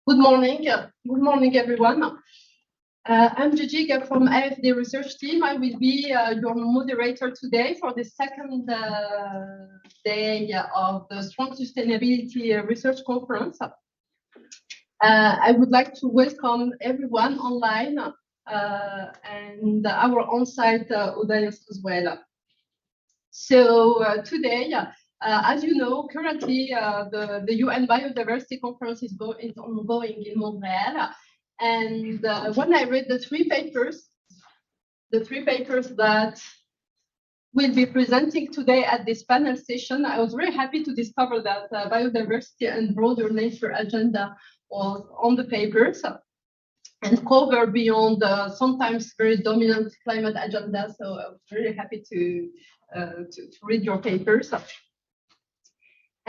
Good morning. Good morning, everyone. I'm Djedjiga from AFD research team. I will be your moderator today for the second day of the Strong Sustainability Research Conference. I would like to welcome everyone online and our on-site audience as well. So today, as you know, currently the UN Biodiversity Conference is ongoing in Montreal. And when I read the three papers that we'll be presenting today at this panel session, I was very happy to discover that biodiversity and broader nature agenda was on the papers and cover beyond sometimes very dominant climate agenda. So I was very happy to read your papers.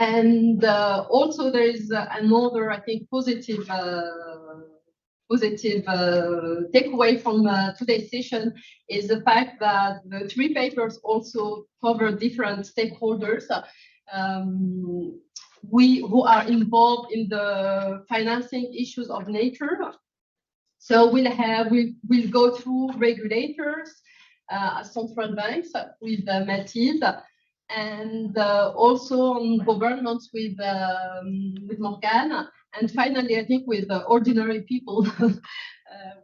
And also there is another, I think, positive takeaway from today's session is the fact that the three papers also cover different stakeholders who are involved in the financing issues of nature. So we'll go through regulators, central banks with Mathilde, and also on governments with Morgane, and finally, I think with ordinary people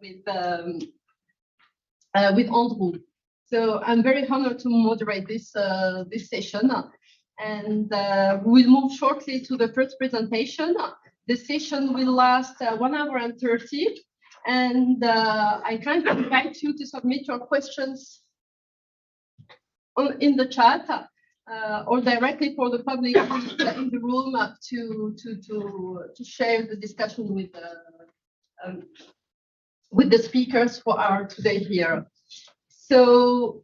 with Andrew. So I'm very honored to moderate this session, and we'll move shortly to the first presentation. The session will last 1 hour and 30, and I kindly invite you to submit your questions in the chat. Or directly for the public in the room to share the discussion with the speakers who are today here. So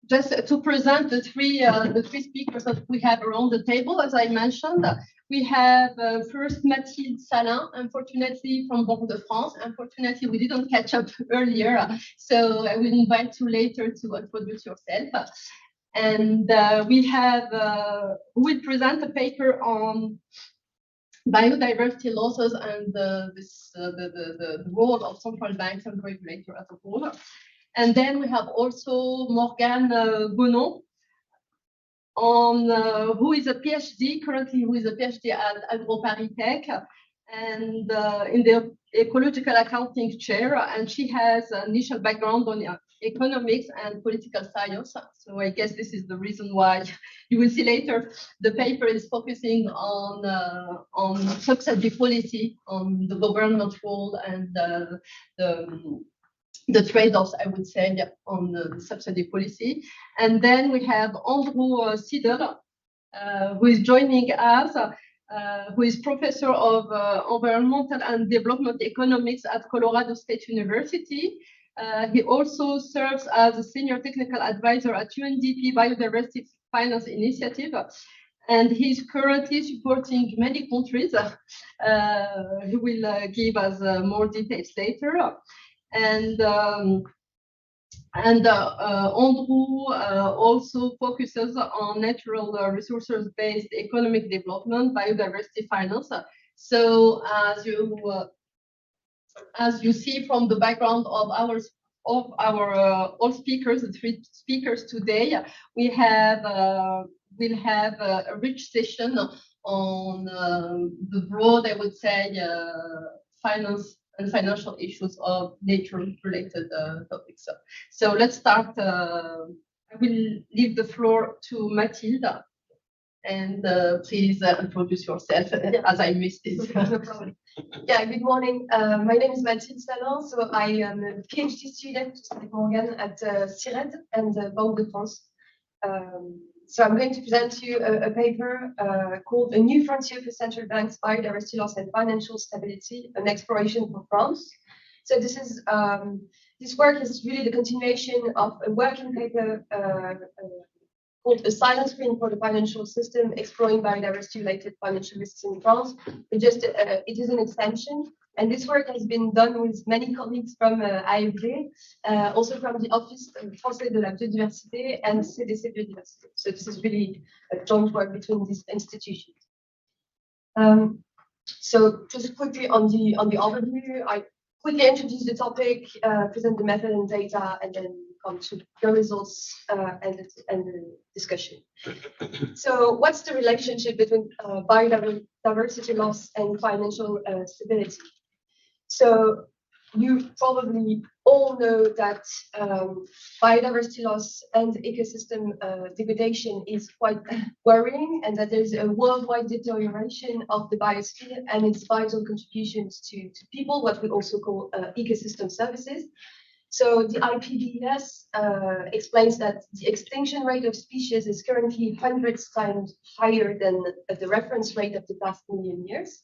just to present the three speakers that we have around the table, as I mentioned, we have first Mathilde Salin, unfortunately from Banque de France. Unfortunately, we didn't catch up earlier, so I will invite you later to introduce yourself. And we'll present a paper on biodiversity losses and the role of central banks and regulators as a whole. And then we have also Morgane Gonon, who is a PhD at AgroParisTech and in the ecological accounting chair, and she has an initial background on economics and political science. So I guess this is the reason why you will see later the paper is focusing on subsidy policy, on the government role and the trade-offs, I would say, on the subsidy policy. And then we have Andrew Seidl, who is joining us, who is professor of environmental and development economics at Colorado State University. He also serves as a senior technical advisor at UNDP Biodiversity Finance Initiative, and he's currently supporting many countries. He will give us more details later. And Andrew also focuses on natural resources-based economic development, biodiversity finance. So as you see from the background of our all speakers, the three speakers today, we'll have a rich session on the broad, I would say, finance and financial issues of nature-related topics. So let's start. I will leave the floor to Mathilde, and please introduce yourself as I missed it. No problem. Yeah, good morning. My name is Mathilde Salin. So I am a PhD student, just like Morgane, at CIRED and Banque de France. So I'm going to present to you a paper called A New Frontier for Central Banks, Biodiversity Loss and Financial Stability, an Exploration for France. So this is this work is really the continuation of a working paper called A Silent Screen for the Financial System, Exploring Biodiversity-Related Financial Risks in France. It is an extension. And this work has been done with many colleagues from AFD, also from the Office Français de la Biodiversité and CDC Biodiversity. So this is really a joint work between these institutions. So just quickly on the overview, I quickly introduce the topic, present the method and data, and then come to the results and the discussion. So what's the relationship between biodiversity loss and financial stability? So you probably all know that biodiversity loss and ecosystem degradation is quite worrying, and that there's a worldwide deterioration of the biosphere and its vital contributions to people, what we also call ecosystem services. So the IPBES explains that the extinction rate of species is currently hundreds times higher than the reference rate of the past million years.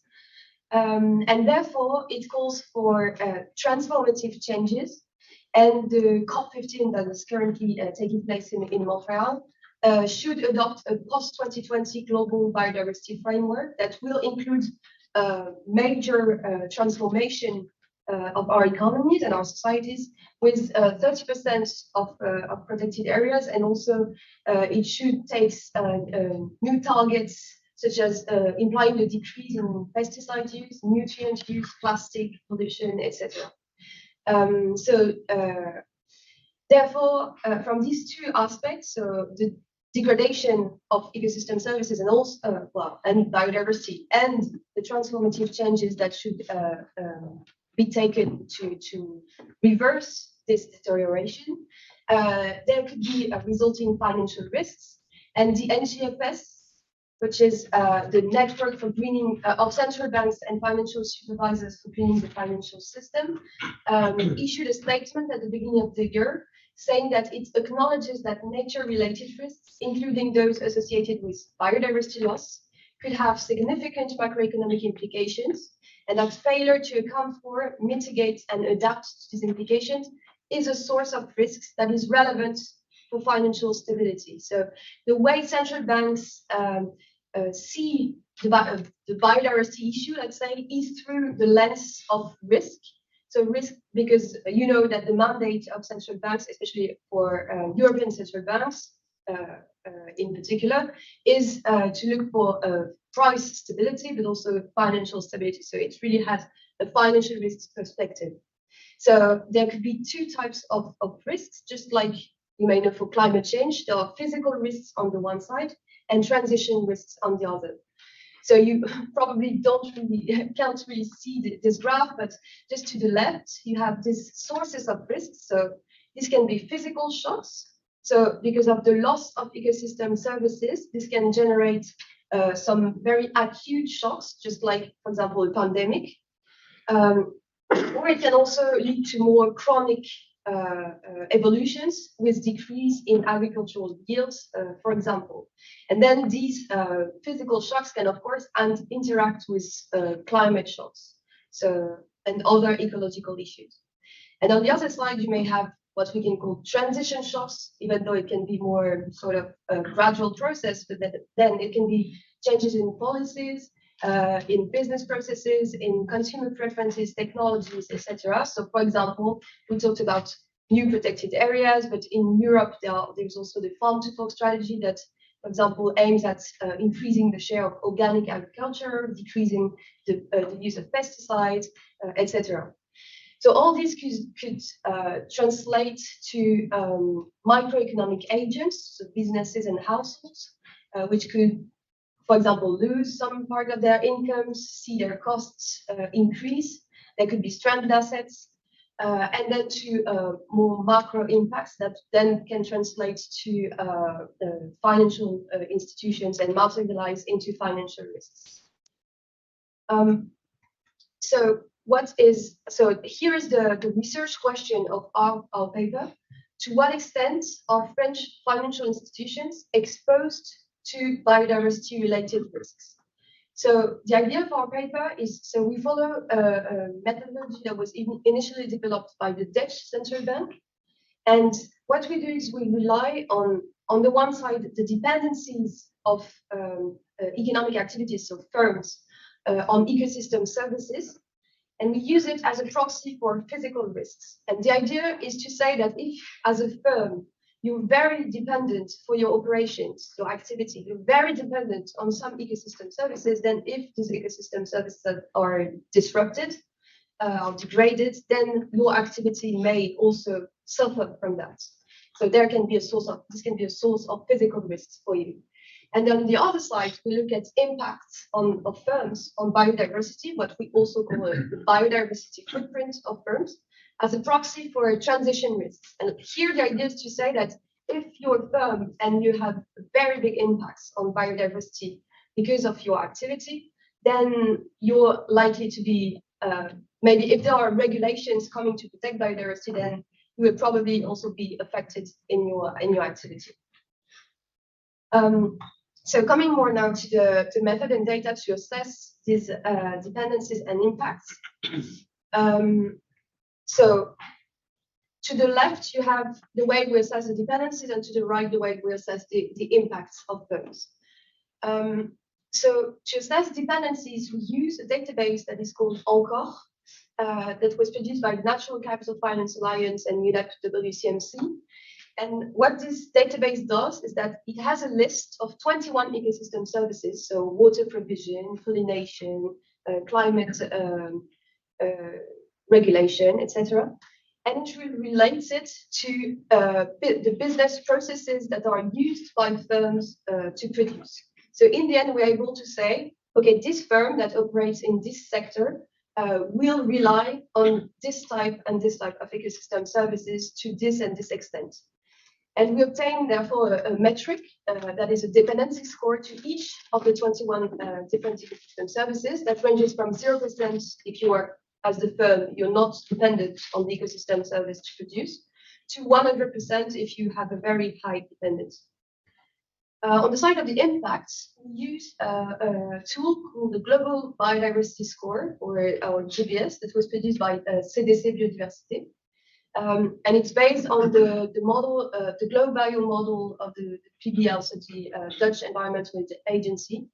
And therefore, it calls for transformative changes. And the COP15 that is currently taking place in Montreal should adopt a post-2020 global biodiversity framework that will include major transformation of our economies and our societies, with 30% of protected areas, and also it should take new targets, such as implying the decrease in pesticide use, nutrient use, plastic pollution, etc. Therefore, from these two aspects, so the degradation of ecosystem services and also, and biodiversity, and the transformative changes that should be taken to reverse this deterioration, there could be resulting financial risks, and the NGFS, which is the network for greening of central banks and financial supervisors for greening the financial system, issued a statement at the beginning of the year saying that it acknowledges that nature-related risks, including those associated with biodiversity loss, could have significant macroeconomic implications, and that failure to account for, mitigate, and adapt to these implications is a source of risks that is relevant for financial stability. So the way central banks see the biodiversity issue, let's say, is through the lens of risk. So risk, because you know that the mandate of central banks, especially for European central banks in particular, is to look for price stability, but also financial stability. So it really has a financial risk perspective. So there could be two types of risks, just like you may know for climate change. There are physical risks on the one side and transition risks on the other. So you probably can't really see this graph, but just to the left, you have these sources of risks. So this can be physical shocks. So because of the loss of ecosystem services, this can generate some very acute shocks, just like, for example, a pandemic. Or it can also lead to more chronic evolutions with decrease in agricultural yields, for example. And then these physical shocks can, of course, interact with climate shocks, and other ecological issues. And on the other side, you may have what we can call transition shocks, even though it can be more sort of a gradual process, but then it can be changes in policies, in business processes, in consumer preferences, technologies, etc. So, for example, we talked about new protected areas, but in Europe, there's also the farm-to-fork strategy that, for example, aims at increasing the share of organic agriculture, decreasing the use of pesticides, etc. So all these could translate to microeconomic agents, so businesses and households, which could, for example, lose some part of their incomes, see their costs increase. There could be stranded assets, and then to more macro impacts that then can translate to financial institutions and materialize into financial risks. So here is the research question of our paper. To what extent are French financial institutions exposed to biodiversity-related risks? So the idea of our paper is, so we follow a methodology that was initially developed by the Dutch Central Bank. And what we do is we rely on the one side, the dependencies of economic activities, so firms, on ecosystem services. And we use it as a proxy for physical risks. And the idea is to say that if, as a firm, you're very dependent for your operations, your activity, you're very dependent on some ecosystem services, then if these ecosystem services are disrupted or degraded, then your activity may also suffer from that. So there can be this can be a source of physical risks for you. And then on the other side, we look at impacts of firms on biodiversity, what we also call the biodiversity footprint of firms, as a proxy for transition risks. And here the idea is to say that if you're a firm and you have very big impacts on biodiversity because of your activity, then you're likely to be, maybe if there are regulations coming to protect biodiversity, then you will probably also be affected in your activity. So coming more now to the method and data to assess these dependencies and impacts. So to the left, you have the way we assess the dependencies, and to the right, the way we assess the impacts of firms. So to assess dependencies, we use a database that is called Encore, that was produced by the Natural Capital Finance Alliance and UNEP WCMC. And what this database does is that it has a list of 21 ecosystem services, so water provision, pollination, climate regulation, etc. And it relates it to the business processes that are used by firms to produce. So in the end, we're able to say, okay, this firm that operates in this sector will rely on this type and this type of ecosystem services to this and this extent. And we obtain, therefore, a metric that is a dependency score to each of the 21 different ecosystem services that ranges from 0% if you are, as the firm, you're not dependent on the ecosystem service to produce, to 100% if you have a very high dependence. On the side of the impacts, we use a tool called the Global Biodiversity Score, or GBS, that was produced by CDC Biodiversity. And it's based on the model, the Global Bio model of the PBL, so the Dutch Environmental Agency.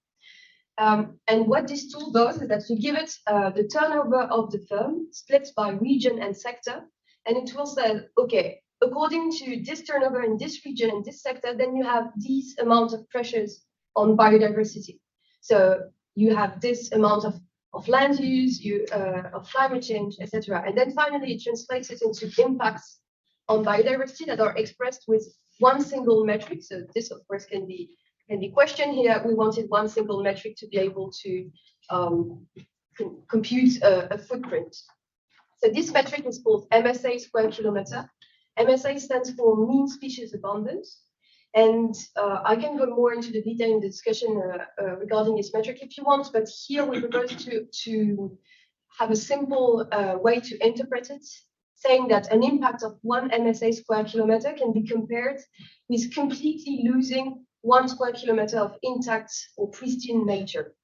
And what this tool does is that you give it the turnover of the firm split by region and sector, and it will say, okay, according to this turnover in this region and this sector, then you have these amount of pressures on biodiversity. So you have this amount of land use, of climate change, etc. And then finally, it translates it into impacts on biodiversity that are expressed with one single metric. So this, of course, can be questioned here. We wanted one single metric to be able to compute a footprint. So this metric is called MSA square kilometer. MSA stands for mean species abundance. And I can go more into the detail in the discussion regarding this metric if you want, but here we propose to have a simple way to interpret it, saying that an impact of 1 MSA square kilometer can be compared with completely losing 1 square kilometer of intact or pristine nature.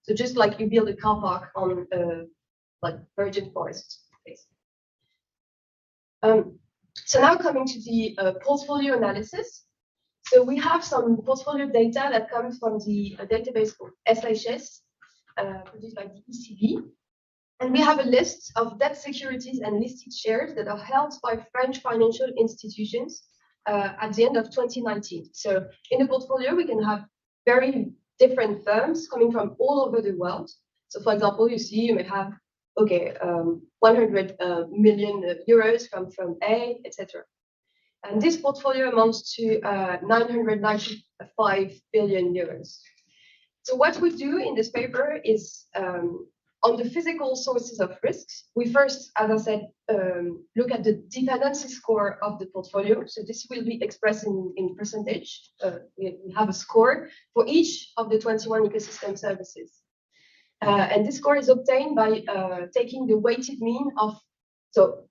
So just like you build a car park on like virgin forest. So now coming to the portfolio analysis. So we have some portfolio data that comes from the database called SHS, produced by the ECB. And we have a list of debt securities and listed shares that are held by French financial institutions at the end of 2019. So in the portfolio, we can have very different firms coming from all over the world. So for example, you may have, okay, 100 million euros from A, etc. And this portfolio amounts to 995 billion euros. So what we do in this paper is, on the physical sources of risks, we first, as I said, look at the dependency score of the portfolio. So this will be expressed in percentage. We have a score for each of the 21 ecosystem services. And this score is obtained by taking the weighted mean of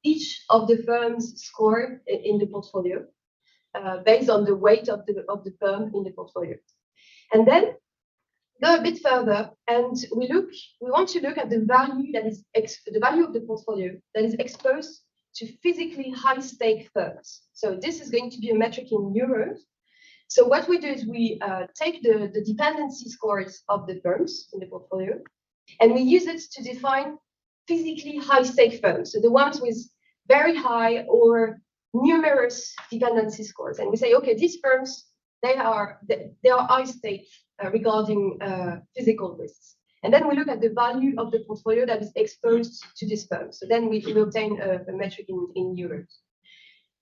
each of the firms' score in the portfolio, based on the weight of the firm in the portfolio. And then go a bit further, and we want to look at the value that is the value of the portfolio that is exposed to physically high-stake firms. So this is going to be a metric in euros. So what we do is we take the dependency scores of the firms in the portfolio, and we use it to define physically high-stake firms. So the ones with very high or numerous dependency scores, and we say, okay, these firms, they are high stake regarding physical risks. And then we look at the value of the portfolio that is exposed to this firm. So then we obtain a metric in euros.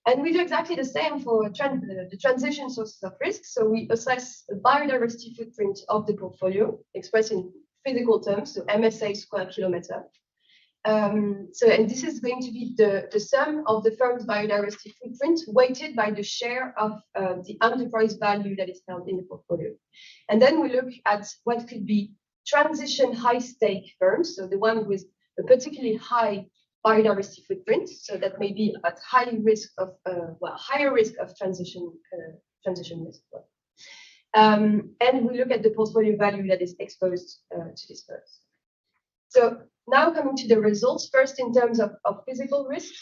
And we do exactly the same for the transition sources of risk. So we assess the biodiversity footprint of the portfolio, expressed in physical terms, so MSA square kilometer. And this is going to be the sum of the firm's biodiversity footprint weighted by the share of the enterprise value that is held in the portfolio. And then we look at what could be transition high stake firms, so the one with a particularly high biodiversity footprint, so that may be at high risk of higher risk of transition risk. And we look at the portfolio value that is exposed to these firms. So now coming to the results, first in terms of physical risk.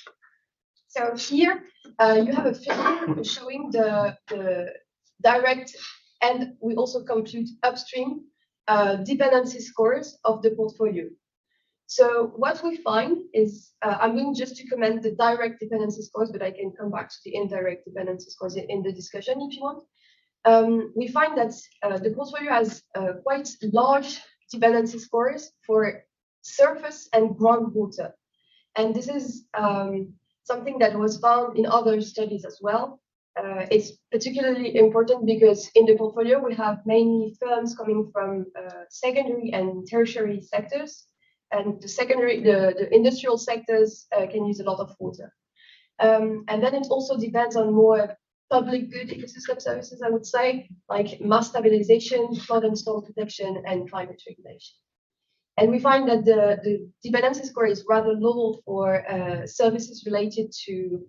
So here you have a figure showing the direct, and we also compute upstream dependency scores of the portfolio. So what we find is, I'm going just to comment the direct dependency scores, but I can come back to the indirect dependency scores in the discussion if you want. We find that the portfolio has quite large dependency scores for surface and groundwater. And this is something that was found in other studies as well. It's particularly important because in the portfolio, we have mainly firms coming from secondary and tertiary sectors. And the industrial sectors can use a lot of water. And then it also depends on more public good ecosystem services, I would say, like mass stabilization, flood and storm protection, and climate regulation. And we find that the dependency score is rather low for services related to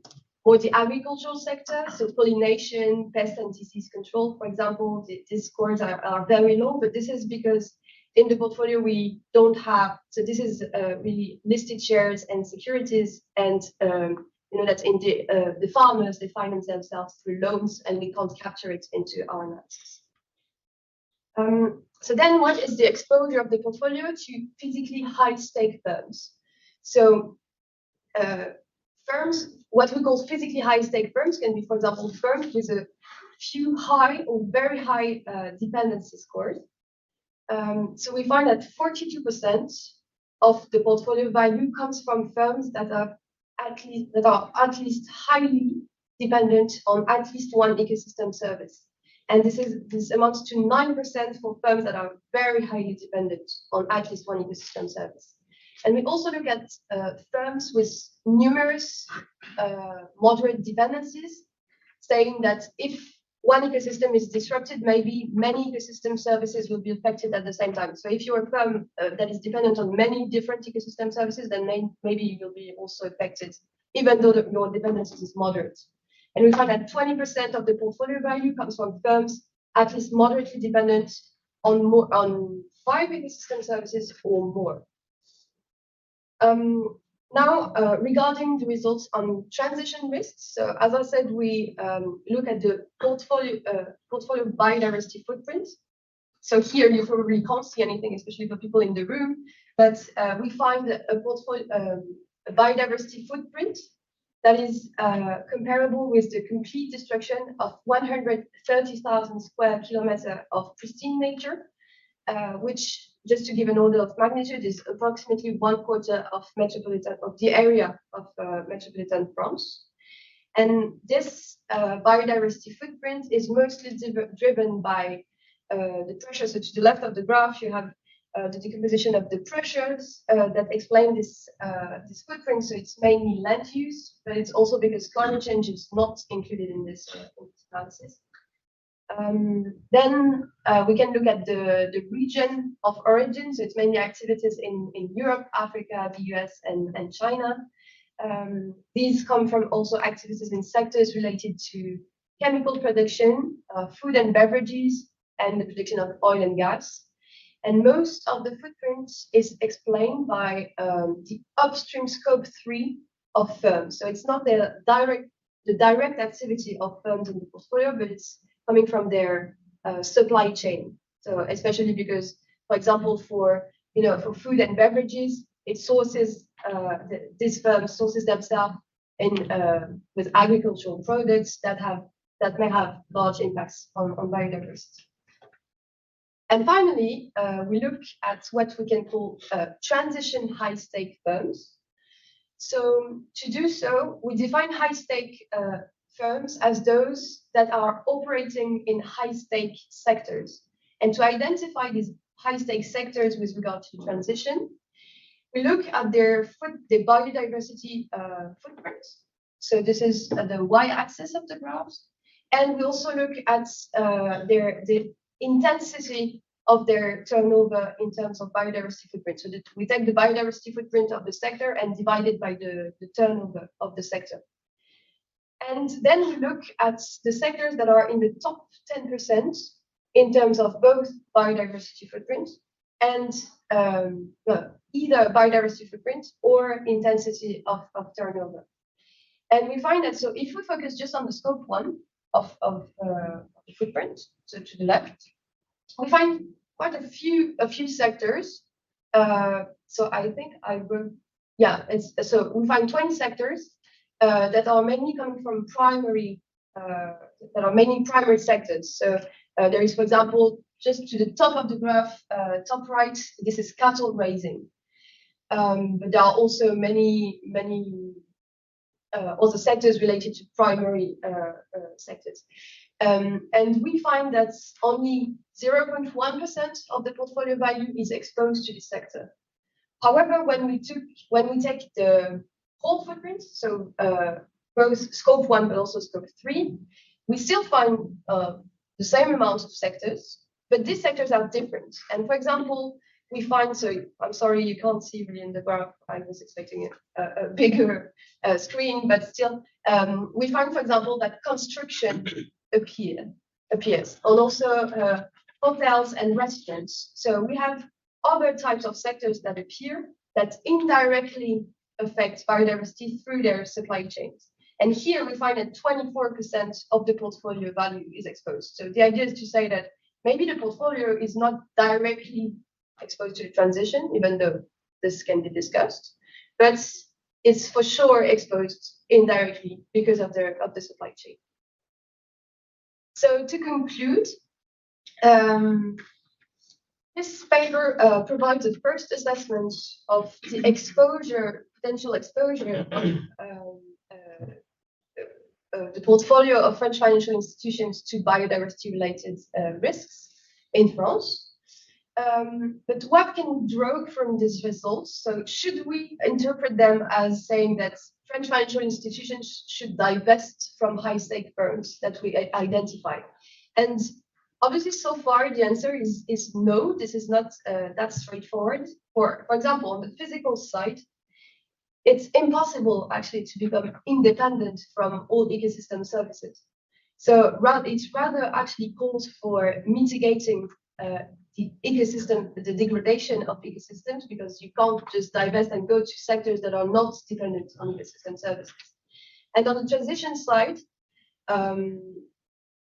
more the agricultural sector, so pollination, pest and disease control, for example. These scores are very low, but this is because in the portfolio we don't have, so this is really listed shares and securities, and you know that in the farmers, they finance themselves through loans, and we can't capture it into our analysis. So then what is the exposure of the portfolio to physically high stake firms? So firms, what we call physically high stake firms can be, for example, firms with a few high or very high dependency scores. So we find that 42% of the portfolio value comes from firms that are at least highly dependent on at least one ecosystem service. And this amounts to 9% for firms that are very highly dependent on at least one ecosystem service. And we also look at firms with numerous moderate dependencies, saying that if one ecosystem is disrupted, maybe many ecosystem services will be affected at the same time. So if you're a firm that is dependent on many different ecosystem services, then maybe you will be also affected, even though your dependency is moderate. And we find that 20% of the portfolio value comes from firms at least moderately dependent on 5 ecosystem services or more. Now, regarding the results on transition risks, so as I said, we look at the portfolio biodiversity footprint. So here you probably can't see anything, especially for people in the room, but we find a biodiversity footprint that is comparable with the complete destruction of 130,000 square kilometers of pristine nature, which, just to give an order of magnitude, is approximately 1/4 of the area of metropolitan France. And this biodiversity footprint is mostly driven by the pressure. So to the left of the graph, you have the decomposition of the pressures that explain this footprint. So it's mainly land use, but it's also because climate change is not included in this analysis. Then we can look at the region of origin. So it's mainly activities in Europe, Africa, the US, and China. These come from also activities in sectors related to chemical production, food and beverages, and the production of oil and gas. And most of the footprint is explained by the upstream scope 3 of firms. So it's not the direct activity of firms in the portfolio, but it's coming from their supply chain. So especially because, for example, for food and beverages, it sources these firms sources themselves with agricultural products that may have large impacts on biodiversity. And finally, we look at what we can call transition high-stake firms. So to do so, we define high-stake firms as those that are operating in high-stake sectors. And to identify these high-stake sectors with regard to transition, we look at their biodiversity footprint. So this is the y-axis of the graph. And we also look at the intensity of their turnover in terms of biodiversity footprint. So that we take the biodiversity footprint of the sector and divide it by the turnover of the sector. And then we look at the sectors that are in the top 10% in terms of both biodiversity footprint and either biodiversity footprint or intensity of turnover. And we find that, so if we focus just on the scope 1 of the footprint, so to the left, we find quite a few sectors. So I think I wrote, so we find 20 sectors that are mainly coming from primary sectors. So there is, for example, just to the top of the graph, top right, this is cattle raising. But there are also many other sectors related to primary sectors. And we find that only 0.1% of the portfolio value is exposed to this sector. However, when we take the whole footprint, so both scope 1 but also scope 3, we still find the same amount of sectors, but these sectors are different. And for example, we find, so I'm sorry you can't see really in the graph, I was expecting a bigger screen, but still, we find, for example, that construction appears, and also hotels and restaurants. So we have other types of sectors that appear that indirectly affect biodiversity through their supply chains. And here we find that 24% of the portfolio value is exposed. So the idea is to say that maybe the portfolio is not directly exposed to the transition, even though this can be discussed, but it's for sure exposed indirectly because of the supply chain. So to conclude, this paper provides a first assessment of the potential exposure of the portfolio of French financial institutions to biodiversity-related risks in France. But what can we draw from these results? So should we interpret them as saying that French financial institutions should divest from high-stake firms that we identify? And obviously, so far, the answer is no. This is not that straightforward. For example, on the physical side, it's impossible actually to become independent from all ecosystem services. So it's rather actually calls for mitigating the degradation of ecosystems, because you can't just divest and go to sectors that are not dependent on ecosystem services. And on the transition side,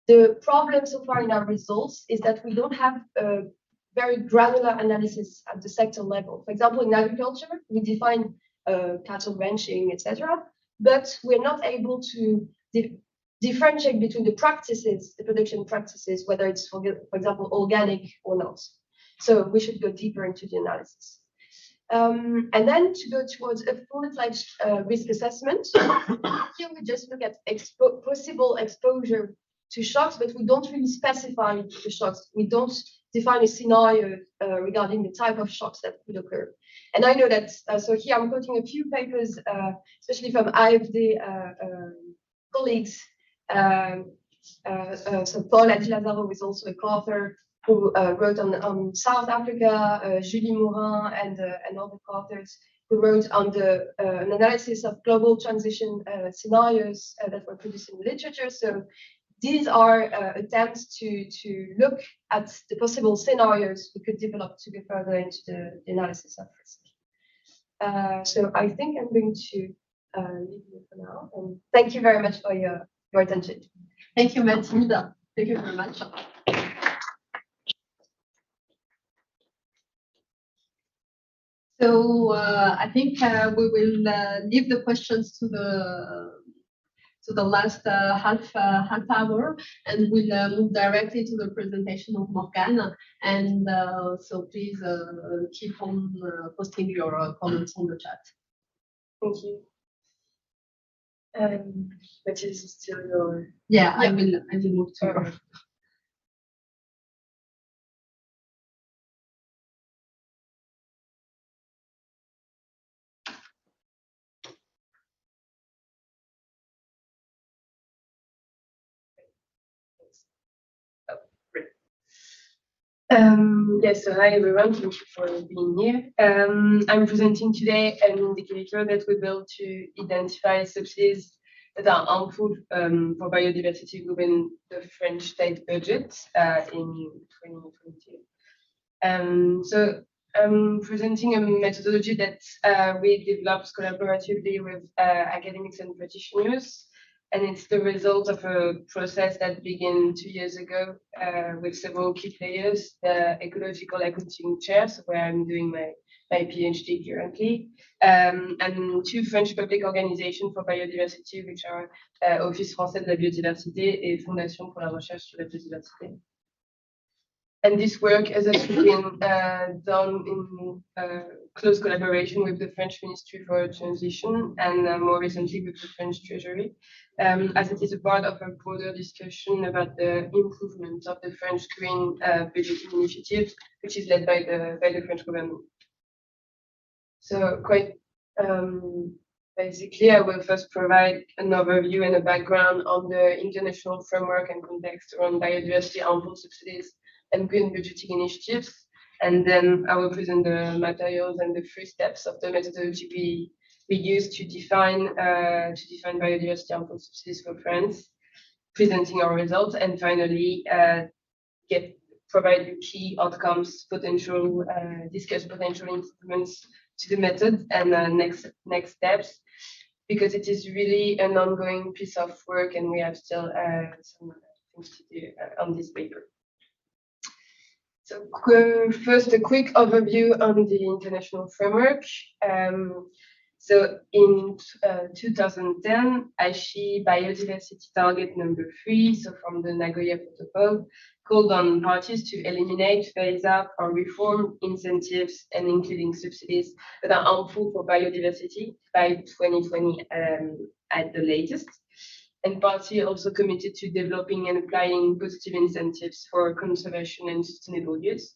the problem so far in our results is that we don't have a very granular analysis at the sector level. For example, in agriculture, we define cattle ranching, etc., but we're not able to differentiate between the practices, the production practices, whether it's, for example, organic or not. So we should go deeper into the analysis. And then to go towards a full-fledged risk assessment, here we just look at possible exposure to shocks, but we don't really specify the shocks. We don't define a scenario regarding the type of shocks that could occur. And I know that, so here I'm quoting a few papers, especially from AFD colleagues. So Paul Adilazaro is also a co-author who wrote on South Africa, Julie Morin and other co-authors who wrote on an analysis of global transition scenarios that were produced in the literature. So these are attempts to look at the possible scenarios we could develop to go further into the analysis of risk. So I think I'm going to leave you for now. And thank you very much for your attention. Thank you, Mathilde. Thank you very much. So I think we will leave the questions to the last half hour, and we'll move directly to the presentation of Morgane. And so please keep on posting your comments on the chat. Thank you. But is still your... Yeah, I will move to your... Yes, so hi everyone, thank you for being here. I'm presenting today an indicator that we built to identify subsidies that are harmful for biodiversity within the French state budget in 2020. So I'm presenting a methodology that we developed collaboratively with academics and practitioners. And it's the result of a process that began 2 years ago with several key players, the Ecological Accounting Chair, so where I'm doing my PhD currently, and 2 French public organizations for biodiversity, which are Office français de la biodiversité et Fondation pour la recherche sur la biodiversité. And this work has actually been done in close collaboration with the French Ministry for Transition and more recently with the French Treasury, as it is a part of a broader discussion about the improvement of the French Green Budgeting Initiative, which is led by the French government. So quite basically, I will first provide an overview and a background on the international framework and context around biodiversity harmful subsidies and green budgeting initiatives. And then I will present the materials and the 3 steps of the methodology we use to define biodiversity harmful subsidies for France, presenting our results, and finally provide you key outcomes, discuss potential improvements to the method and next steps, because it is really an ongoing piece of work and we have still some things to do on this paper. So first, a quick overview on the international framework. So in 2010, Aichi Biodiversity Target number 3, so from the Nagoya Protocol, called on parties to eliminate, phase out, or reform incentives and including subsidies that are harmful for biodiversity by 2020 at the latest. And party also committed to developing and applying positive incentives for conservation and sustainable use.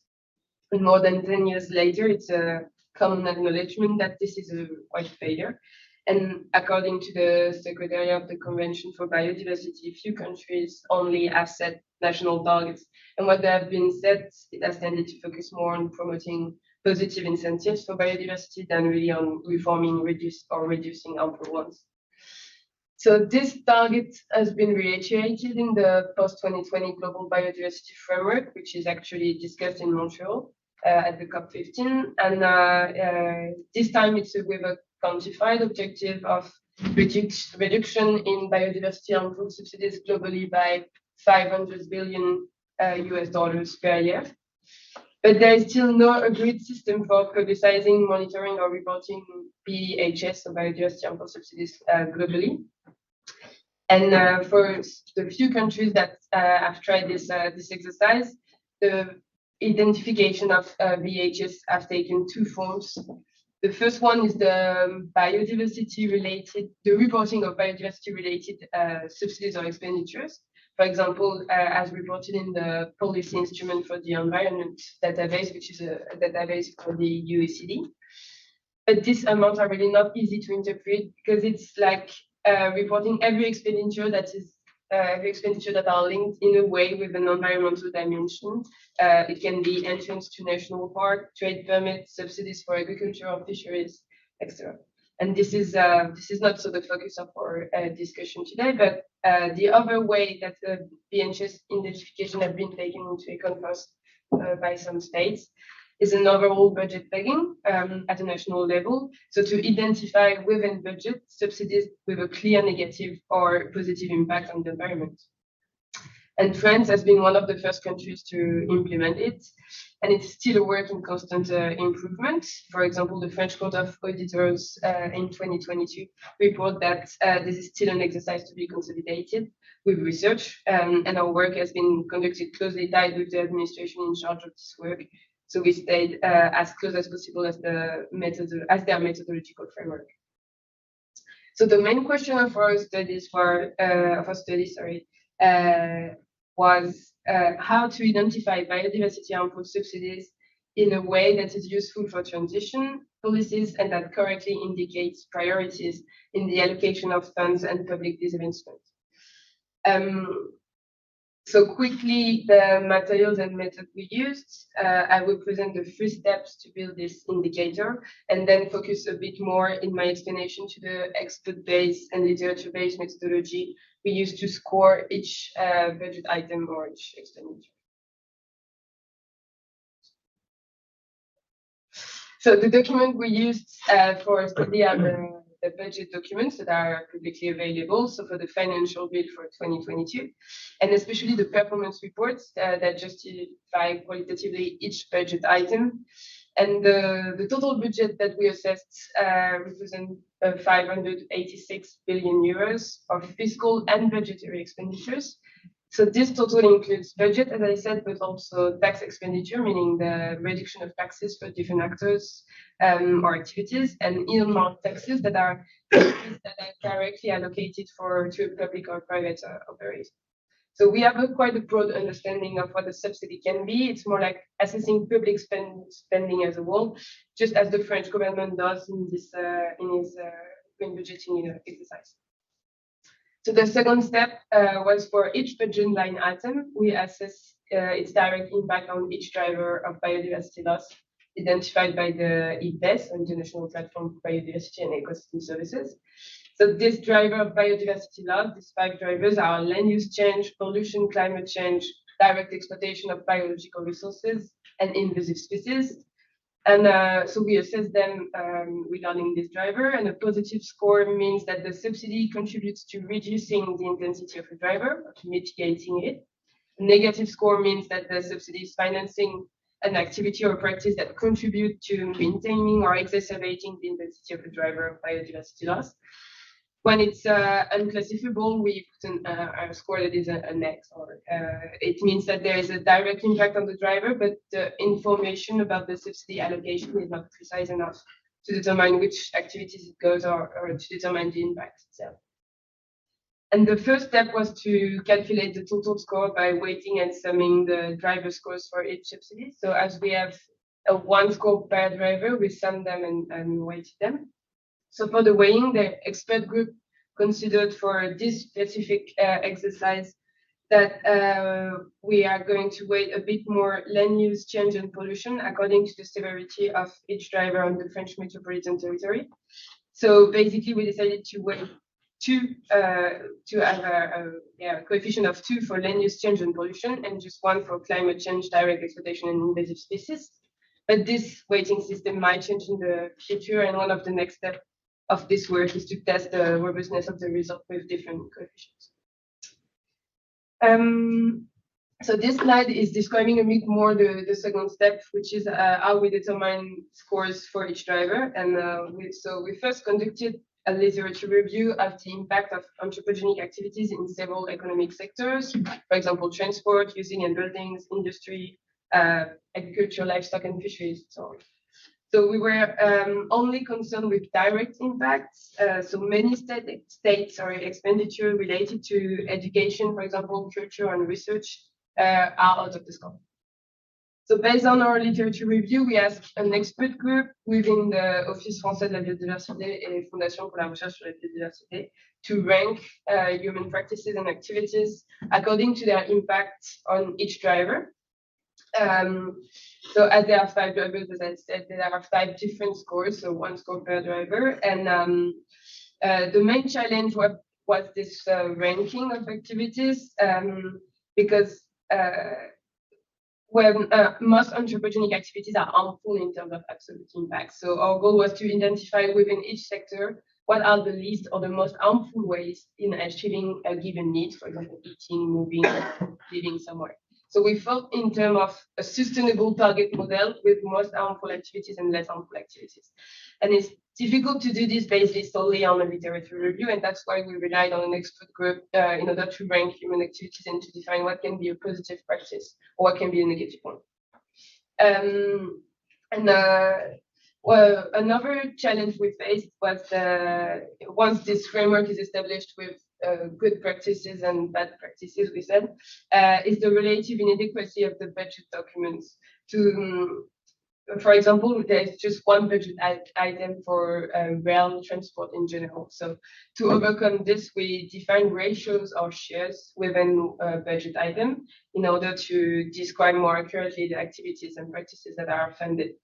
And more than 10 years later, it's a common acknowledgement that this is a quite failure. And according to the Secretary of the Convention for Biodiversity, few countries only have set national targets. And what they have been set, it has tended to focus more on promoting positive incentives for biodiversity than really on reforming, reducing harmful ones. So this target has been reiterated in the post-2020 Global Biodiversity Framework, which is actually discussed in Montreal at the COP15. And this time it's with a quantified objective of reduction in biodiversity harmful subsidies globally by $500 billion US per year. But there is still no agreed system for publicizing, monitoring, or reporting BHS, so biodiversity harmful subsidies globally. And for the few countries that have tried this exercise, the identification of BHS have taken 2 forms. The first one is the reporting of biodiversity-related subsidies or expenditures. For example, as reported in the Policy Instrument for the Environment database, which is a database for the OECD. But these amounts are really not easy to interpret because it's like reporting every expenditure that are linked in a way with an environmental dimension. It can be entrance to national park, trade permits, subsidies for agriculture or fisheries, etc. And this is not so the focus of our discussion today, but the other way that the BHS identification have been taken into account first by some states is an overall budget pegging at a national level. So to identify within budget subsidies with a clear negative or positive impact on the environment. And France has been one of the first countries to implement it. And it's still a work in constant improvement. For example, the French Court of Auditors in 2022 report that this is still an exercise to be consolidated with research, and our work has been conducted closely tied with the administration in charge of this work. So we stayed as close as possible as their methodological framework. So the main question of our studies was how to identify biodiversity harmful subsidies in a way that is useful for transition policies and that correctly indicates priorities in the allocation of funds and public disinvestment. So quickly, the materials and method we used, I will present the 3 steps to build this indicator and then focus a bit more in my explanation to the expert-based and literature-based methodology we use to score each budget item or each expenditure. So the document we used for study are the budget documents that are publicly available, so for the financial bill for 2022, and especially the performance reports that justify qualitatively each budget item. And the total budget that we assessed represent 586 billion euros of fiscal and budgetary expenditures. So this total includes budget, as I said, but also tax expenditure, meaning the reduction of taxes for different actors or activities, and earmarked taxes that are directly allocated to a public or private operator. So we have quite a broad understanding of what a subsidy can be. It's more like assessing public spending as a whole, just as the French government does in its green budgeting exercise. So the second step was for each budget line item, we assess its direct impact on each driver of biodiversity loss identified by the IPBES, International Platform for Biodiversity and Ecosystem Services. So this driver of biodiversity loss, these 5 drivers are land use change, pollution, climate change, direct exploitation of biological resources, and invasive species. And so we assess them regarding this driver, and a positive score means that the subsidy contributes to reducing the intensity of a driver, or to mitigating it. A negative score means that the subsidy is financing an activity or practice that contribute to maintaining or exacerbating the intensity of a driver of biodiversity loss. When it's unclassifiable, we put a score that is an X, or it means that there is a direct impact on the driver, but the information about the subsidy allocation is not precise enough to determine which activities it goes or to determine the impact itself. And the first step was to calculate the total score by weighting and summing the driver scores for each subsidy. So as we have a 1 score per driver, we sum them and weighted them. So for the weighing, the expert group considered for this specific exercise that we are going to weight a bit more land use change and pollution according to the severity of each driver on the French metropolitan territory. So basically, we decided to weight 2 to have a coefficient of 2 for land use change and pollution, and just 1 for climate change, direct exploitation, and invasive species. But this weighting system might change in the future, and one of the next steps of this work is to test the robustness of the result with different coefficients. So this slide is describing a bit more the second step, which is how we determine scores for each driver. And we first conducted a literature review of the impact of anthropogenic activities in several economic sectors, for example, transport, using and buildings, industry, agriculture, livestock, and fisheries, so on. So we were only concerned with direct impacts. So many states or expenditure related to education, for example, culture and research, are out of the scope. So based on our literature review, we asked an expert group within the Office français de la biodiversité et Fondation pour la recherche sur la biodiversité to rank human practices and activities according to their impact on each driver. So as there are 5 drivers, as I said, there are 5 different scores, so 1 score per driver. And the main challenge was this ranking of activities, because when most anthropogenic activities are harmful in terms of absolute impact. So our goal was to identify within each sector what are the least or the most harmful ways in achieving a given need, for example, eating, moving, living somewhere. So we thought in terms of a sustainable target model with most harmful activities and less harmful activities. And it's difficult to do this based solely on a literature review, and that's why we relied on an expert group in order to rank human activities and to define what can be a positive practice or what can be a negative one. Well, another challenge we faced was once this framework is established with good practices and bad practices, we said, is the relative inadequacy of the budget documents. For example, there is just one budget item for rail transport in general. So to overcome this, we define ratios or shares within a budget item in order to describe more accurately the activities and practices that are funded.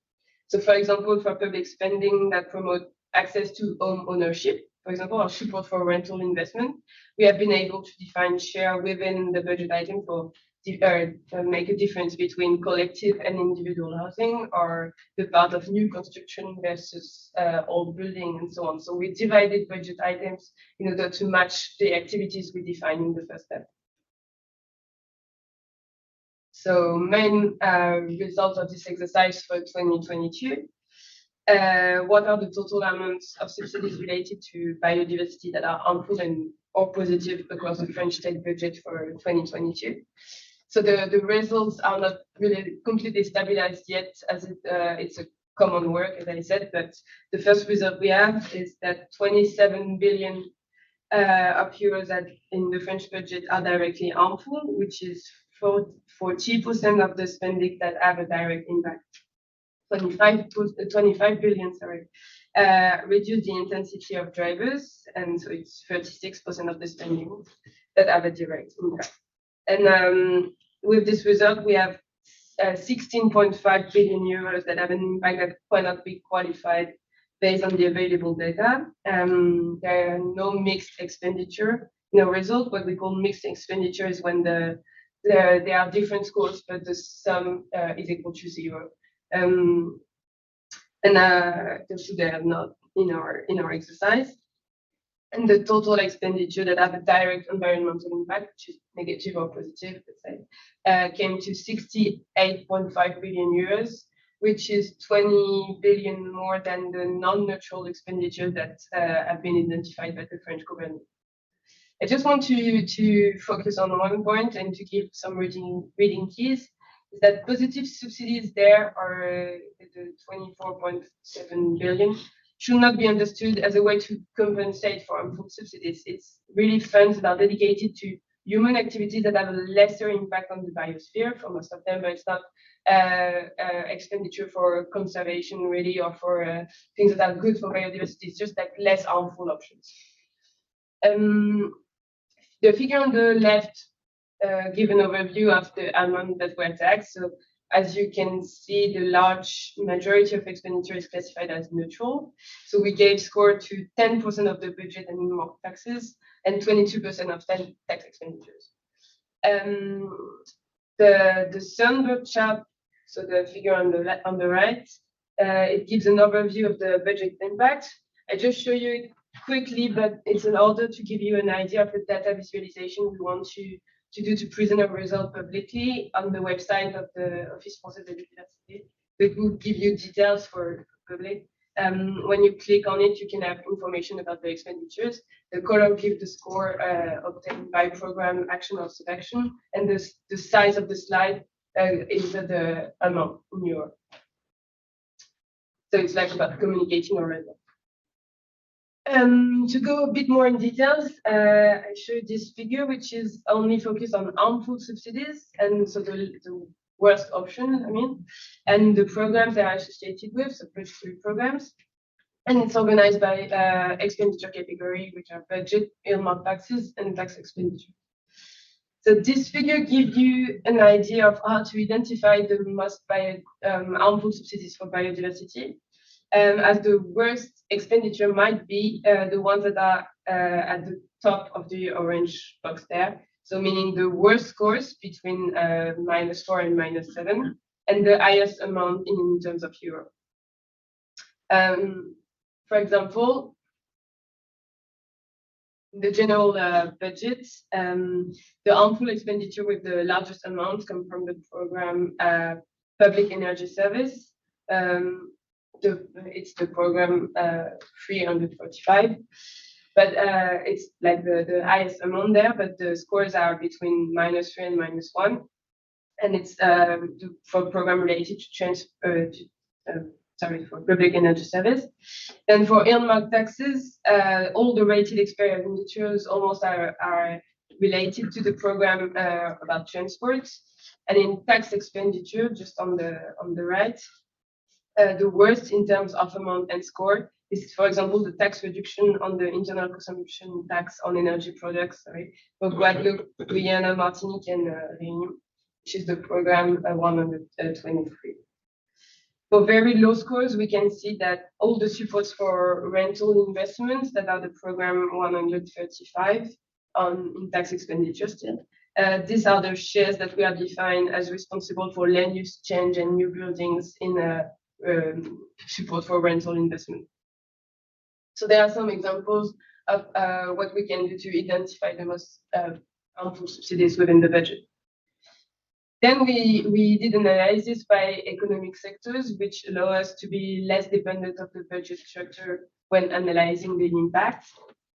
So for example, for public spending that promote access to home ownership, for example, or support for rental investment, we have been able to define share within the budget item for make a difference between collective and individual housing, or the part of new construction versus old building and so on. So we divided budget items in order to match the activities we defined in the first step. So main results of this exercise for 2022. What are the total amounts of subsidies related to biodiversity that are harmful and or positive across the French state budget for 2022? So the results are not really completely stabilized yet, as it's a common work, as I said, but the first result we have is that 27 billion of euros in the French budget are directly harmful, which is 40% of the spending that have a direct impact. 25 billion, reduce the intensity of drivers, and so it's 36% of the spending that have a direct impact. And with this result, we have 16.5 billion euros that have an impact that cannot be qualified based on the available data. There are no mixed expenditure. No result. What we call mixed expenditure is when there are different scores, but the sum is equal to 0. So they are not in our exercise. And the total expenditure that have a direct environmental impact, which is negative or positive, let's say, came to 68.5 billion euros, which is 20 billion more than the non-neutral expenditure that have been identified by the French government. I just want to focus on one point and to give some reading keys, is that positive subsidies there are the 24.7 billion should not be understood as a way to compensate for harmful subsidies. It's really funds that are dedicated to human activities that have a lesser impact on the biosphere for most of them, but it's not expenditure for conservation really, or for things that are good for biodiversity. It's just like less harmful options. The figure on the left give an overview of the amount that were taxed. So as you can see, the large majority of expenditure is classified as neutral. So we gave score to 10% of the budget and more taxes, and 22% of tax expenditures. The Sunbird chart, so the figure on the right, it gives an overview of the budget impact. I just show you it quickly, but it's in order to give you an idea of the data visualization we want to do to present a result publicly on the website of the Office Français de Biodiversité. It will give you details for public. When you click on it, you can have information about the expenditures. The color gives the score obtained by program, action, or sub-action, and the size of the slide is the amount in euro. So it's like about communicating a result. To go a bit more in details, I showed this figure, which is only focused on harmful subsidies, and so the worst option, I mean, and the programs they are associated with, so budgetary programs. And it's organized by expenditure category, which are budget, earmark taxes, and tax expenditure. So this figure gives you an idea of how to identify the most harmful subsidies for biodiversity. As the worst expenditure might be the ones that are at the top of the orange box there. So meaning the worst scores between -4 and -7, and the highest amount in terms of euro. For example, the general budget, the harmful expenditure with the largest amount come from the program Public Energy Service. It's the program 345, but it's like the highest amount there, but the scores are between -3 and -1, and it's for program related to for public energy service. And for earmarked taxes, all the rated expenditures almost are related to the program about transport. And in tax expenditure, just on the right, the worst in terms of amount and score is, for example, the tax reduction on the internal consumption tax on energy products, for Guadeloupe, Guyana, Martinique, and Réunion, which is the program 123. For very low scores, we can see that all the supports for rental investments that are the program 135 in tax expenditure still. These are the shares that we are defined as responsible for land use change and new buildings in support for rental investment. So there are some examples of what we can do to identify the most harmful subsidies within the budget. Then we did an analysis by economic sectors, which allow us to be less dependent of the budget structure when analyzing the impact.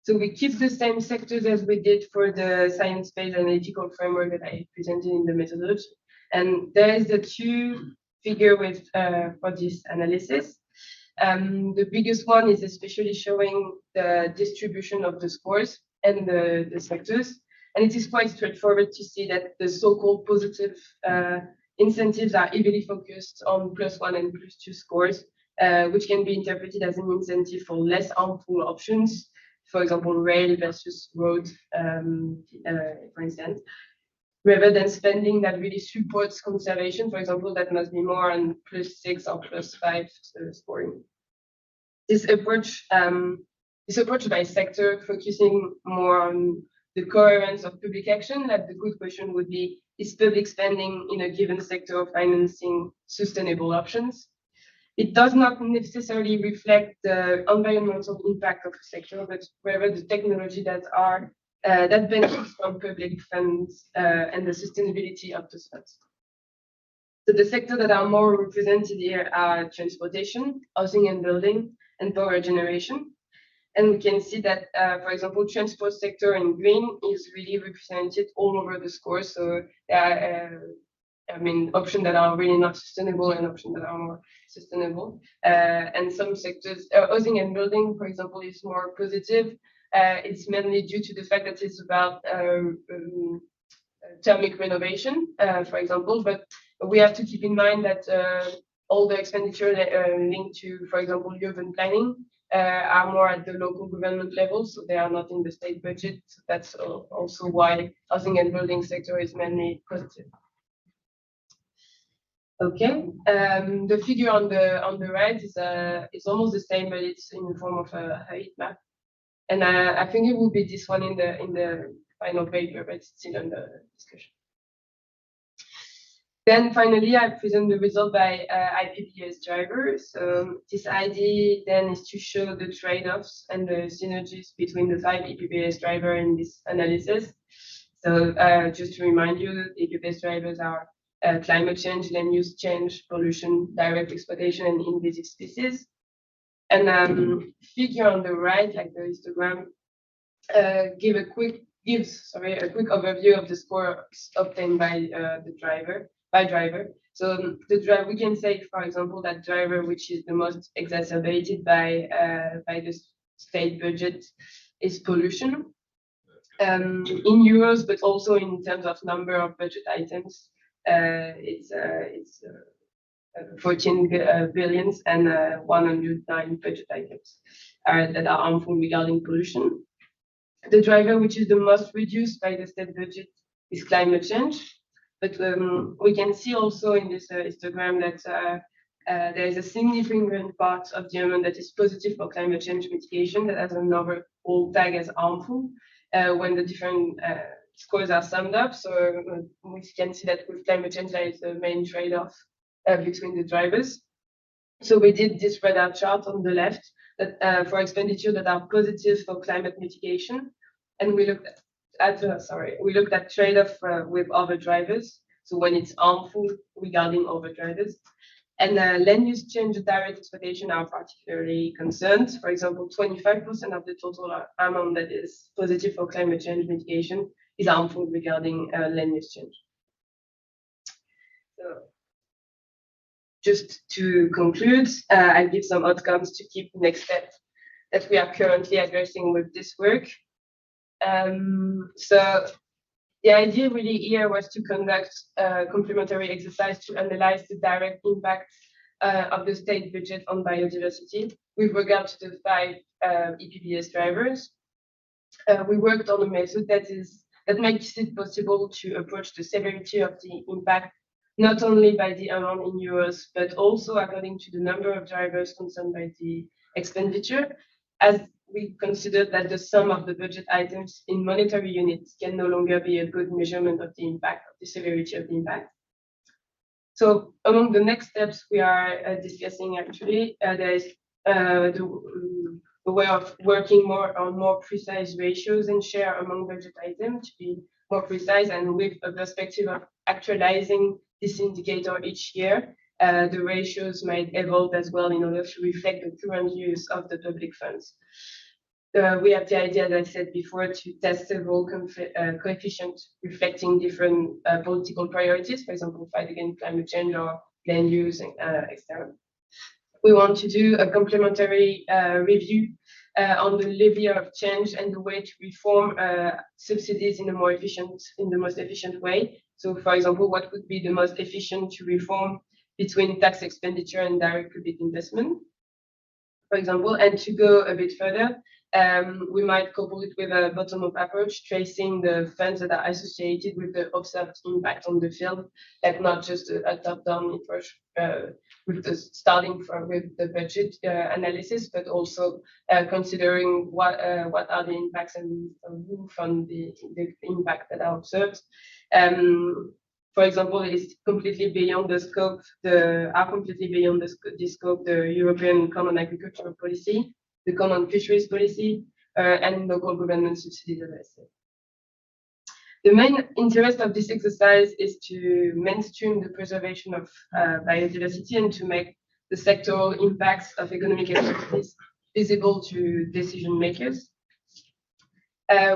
So we keep the same sectors as we did for the science-based analytical framework that I presented in the methodology. And there is the two figure with for this analysis. The biggest one is especially showing the distribution of the scores and the sectors. And it is quite straightforward to see that the so-called positive incentives are heavily focused on +1 and +2 scores, which can be interpreted as an incentive for less harmful options, for example, rail versus road, for instance, rather than spending that really supports conservation, for example, that must be more on +6 or +5 scoring. This approach by sector, focusing more on the coherence of public action, like the good question would be, is public spending in a given sector financing sustainable options? It does not necessarily reflect the environmental impact of a sector, but rather the technology that benefits from public funds and the sustainability of those funds. So the sectors that are more represented here are transportation, housing and building, and power generation. And we can see that, for example, transport sector in green is really represented all over the score. So there are, options that are really not sustainable and options that are more sustainable. And some sectors, housing and building, for example, is more positive. It's mainly due to the fact that it's about thermic renovation, for example. But we have to keep in mind that all the expenditure linked to, for example, urban planning are more at the local government level, so they are not in the state budget. So that's also why housing and building sector is mainly positive. Okay, the figure on the right is almost the same, but it's in the form of a heat map, and I think it will be this one in the final paper, but it's still under discussion. Then finally, I present the result by IPPS drivers. So this idea then is to show the trade-offs and the synergies between the 5 IPPS drivers in this analysis. So just to remind you, the IPPS drivers are climate change, land use change, pollution, direct exploitation, and invasive species. And figure on the right, like the histogram, gives a quick overview of the scores obtained by the driver. So the driver, we can say, for example, that driver which is the most exacerbated by the state budget is pollution in euros, but also in terms of number of budget items. It's 14 billions and 109 budget items that are harmful regarding pollution. The driver which is the most reduced by the state budget is climate change. But we can see also in this histogram that there is a significant part of the amount that is positive for climate change mitigation that has another old tag as harmful when the different scores are summed up. So we can see that with climate change, there is the main trade-off between the drivers. So we did this radar chart on the left that for expenditure that are positive for climate mitigation, And we looked at trade-off with other drivers. So when it's harmful regarding other drivers. And land use change and direct exploitation are particularly concerned. For example, 25% of the total amount that is positive for climate change mitigation is harmful regarding land use change. So just to conclude, I'll give some outcomes to keep next step that we are currently addressing with this work. So the idea really here was to conduct a complementary exercise to analyze the direct impact of the state budget on biodiversity with regard to the 5 EPBS drivers. We worked on a method that makes it possible to approach the severity of the impact not only by the amount in euros, but also according to the number of drivers concerned by the expenditure, as we considered that the sum of the budget items in monetary units can no longer be a good measurement of the impact, of the severity of the impact. So among the next steps we are discussing actually, there is the way of working on more precise ratios and share among budget items to be more precise and with a perspective of actualizing this indicator each year. The ratios might evolve as well in order to reflect the current use of the public funds. We have the idea, as I said before, to test several coefficients reflecting different political priorities, for example, fight against climate change or land use, etc. We want to do a complementary review on the lever of change and the way to reform subsidies in the most efficient way. So, for example, what would be the most efficient to reform between tax expenditure and direct public investment, for example, and to go a bit further, we might couple it with a bottom-up approach, tracing the funds that are associated with the observed impact on the field, like not just a top-down approach starting with the budget analysis, but also considering what are the impacts and from the impact that are observed. For example, it's completely beyond the scope, the scope, the European Common Agricultural Policy, the Common Fisheries Policy, and local government subsidies, as I said. The main interest of this exercise is to mainstream the preservation of biodiversity and to make the sectoral impacts of economic activities visible to decision makers.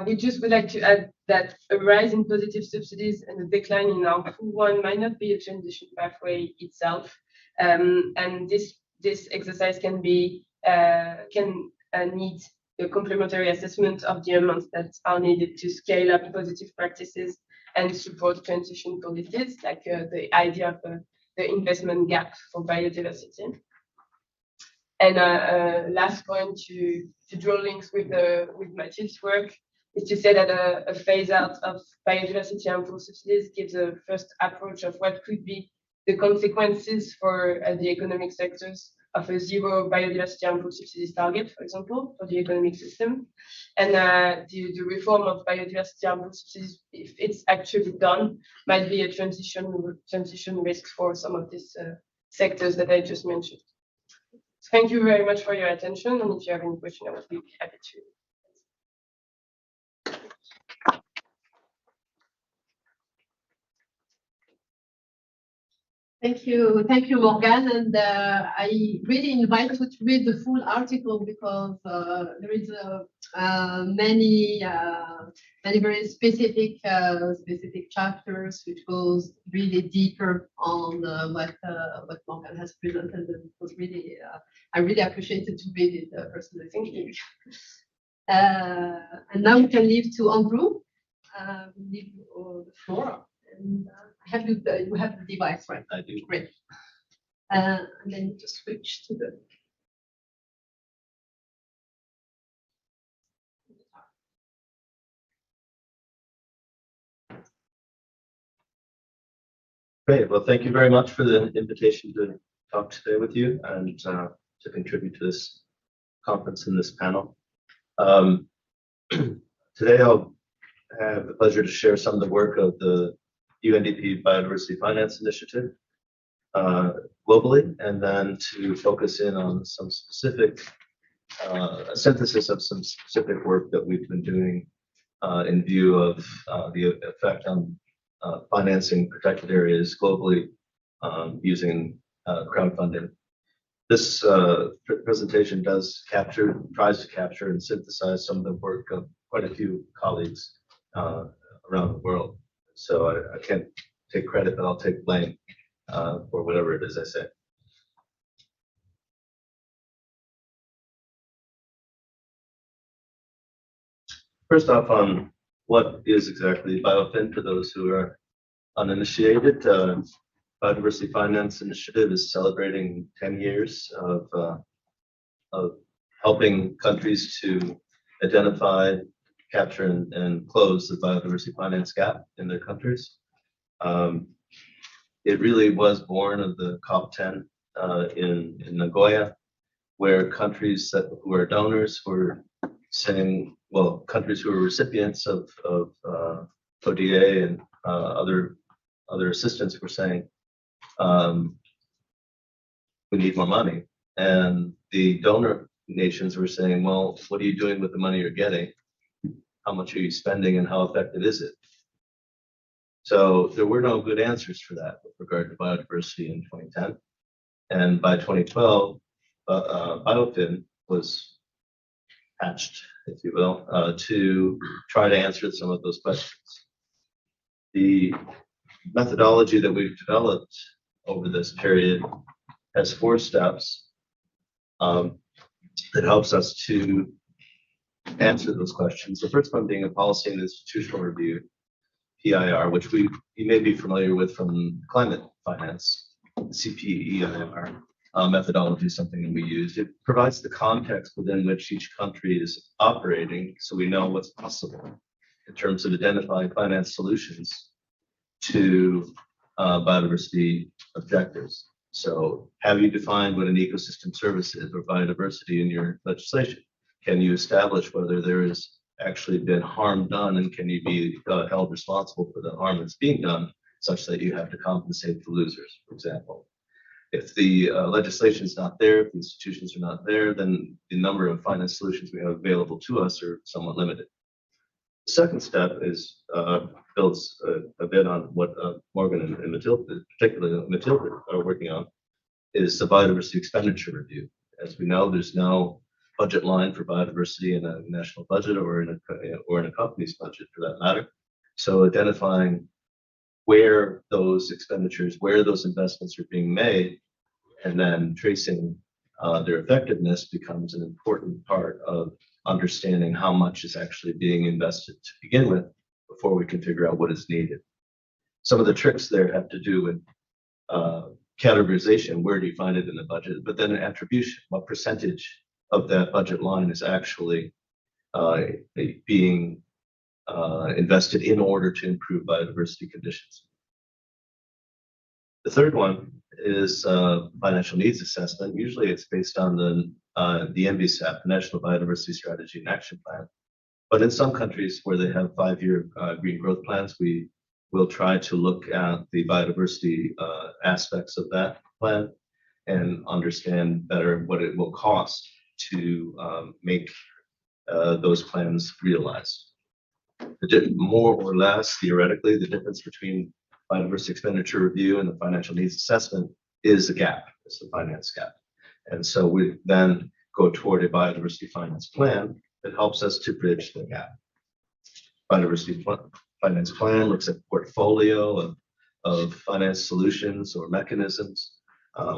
We just would like to add that a rise in positive subsidies and a decline in harmful one might not be a transition pathway itself, and this exercise can need a complementary assessment of the amounts that are needed to scale up positive practices and support transition policies, like the idea of the investment gap for biodiversity. And last point to draw links with Mathilde's work is to say that a phase out of biodiversity harmful subsidies gives a first approach of what could be the consequences for the economic sectors of a zero biodiversity harmful subsidies target, for example, for the economic system. And the reform of biodiversity harmful subsidies, if it's actually done, might be a transition risk for some of these sectors that I just mentioned. Thank you very much for your attention, and if you have any questions, I would be happy to. Thank you, Morgane, and I really invite you to read the full article because there is many very specific chapters which goes really deeper on what Morgane has presented. And it was really I really appreciated to read it personally. Thank you. And now we can leave to Andrew. Leave the floor. And you have the device, right? I do. Great. And then just switch to the. Great. Well, thank you very much for the invitation to talk today with you and to contribute to this conference and this panel. Today, I'll have the pleasure to share some of the work of the UNDP Biodiversity Finance Initiative globally, and then to focus in on some specific synthesis of some specific work that we've been doing in view of the effect on financing protected areas globally using crowdfunding. This presentation tries to capture and synthesize some of the work of quite a few colleagues around the world. So I can't take credit, but I'll take blame for whatever it is I say. First off, on what is exactly biofin for those who are uninitiated. Biodiversity Finance Initiative is celebrating 10 years of helping countries to identify, capture, and close the biodiversity finance gap in their countries. It really was born of the COP10 in Nagoya, where countries who are donors were saying, well, countries who are recipients of ODA and other assistance were saying, we need more money. And the donor nations were saying, well, what are you doing with the money you're getting? How much are you spending and how effective is it? So there were no good answers for that with regard to biodiversity in 2010. And by 2012, biofin was hatched, if you will, to try to answer some of those questions. The methodology that we've developed over this period has 4 steps that helps us to answer those questions. The first one being a policy and institutional review, PIR, which you may be familiar with from climate finance, CPEIR methodology is something that we use. It provides the context within which each country is operating, so we know what's possible in terms of identifying finance solutions to biodiversity objectives. So have you defined what an ecosystem service is or biodiversity in your legislation? Can you establish whether there has actually been harm done, and can you be held responsible for the harm that's being done such that you have to compensate the losers, for example? If the legislation is not there, if the institutions are not there, then the number of finance solutions we have available to us are somewhat limited. The second step is builds a bit on what Morgane and Mathilde, particularly Mathilde, are working on, is the biodiversity expenditure review. As we know, there's no budget line for biodiversity in a national budget or in a company's budget for that matter. So identifying where those expenditures, where those investments are being made, and then tracing their effectiveness becomes an important part of understanding how much is actually being invested to begin with before we can figure out what is needed. Some of the tricks there have to do with categorization, where do you find it in the budget, but then attribution, what percentage of that budget line is actually being invested in order to improve biodiversity conditions. The third one is financial needs assessment. Usually it's based on the NBSAP, the National Biodiversity Strategy and Action Plan. But in some countries where they have 5-year green growth plans, we will try to look at the biodiversity aspects of that plan and understand better what it will cost to make those plans realized. More or less, theoretically, the difference between biodiversity expenditure review and the financial needs assessment is a gap, it's the finance gap. And so we then go toward a biodiversity finance plan that helps us to bridge the gap. Biodiversity finance plan looks at portfolio of finance solutions or mechanisms.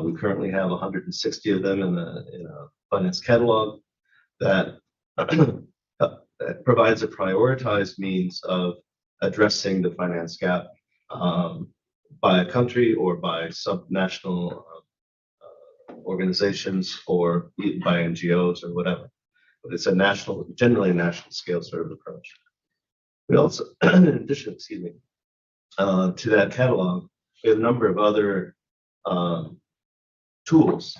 We currently have 160 of them in a finance catalog that provides a prioritized means of addressing the finance gap by a country or by subnational organizations or by NGOs or whatever. But it's a generally a national scale sort of approach. We also, in addition, to that catalog, we have a number of other tools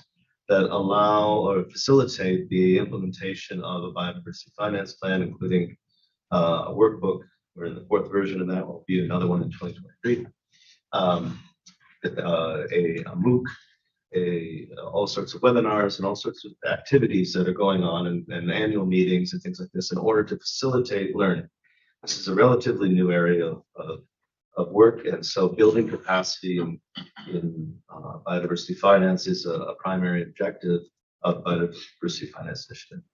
that allow or facilitate the implementation of a biodiversity finance plan, including a workbook. We're in the 4th version of that. Will be another one in 2023. A MOOC, all sorts of webinars and all sorts of activities that are going on and annual meetings and things like this in order to facilitate learning. This is a relatively new area of work, and so building capacity in biodiversity finance is a primary objective of biodiversity finance initiative.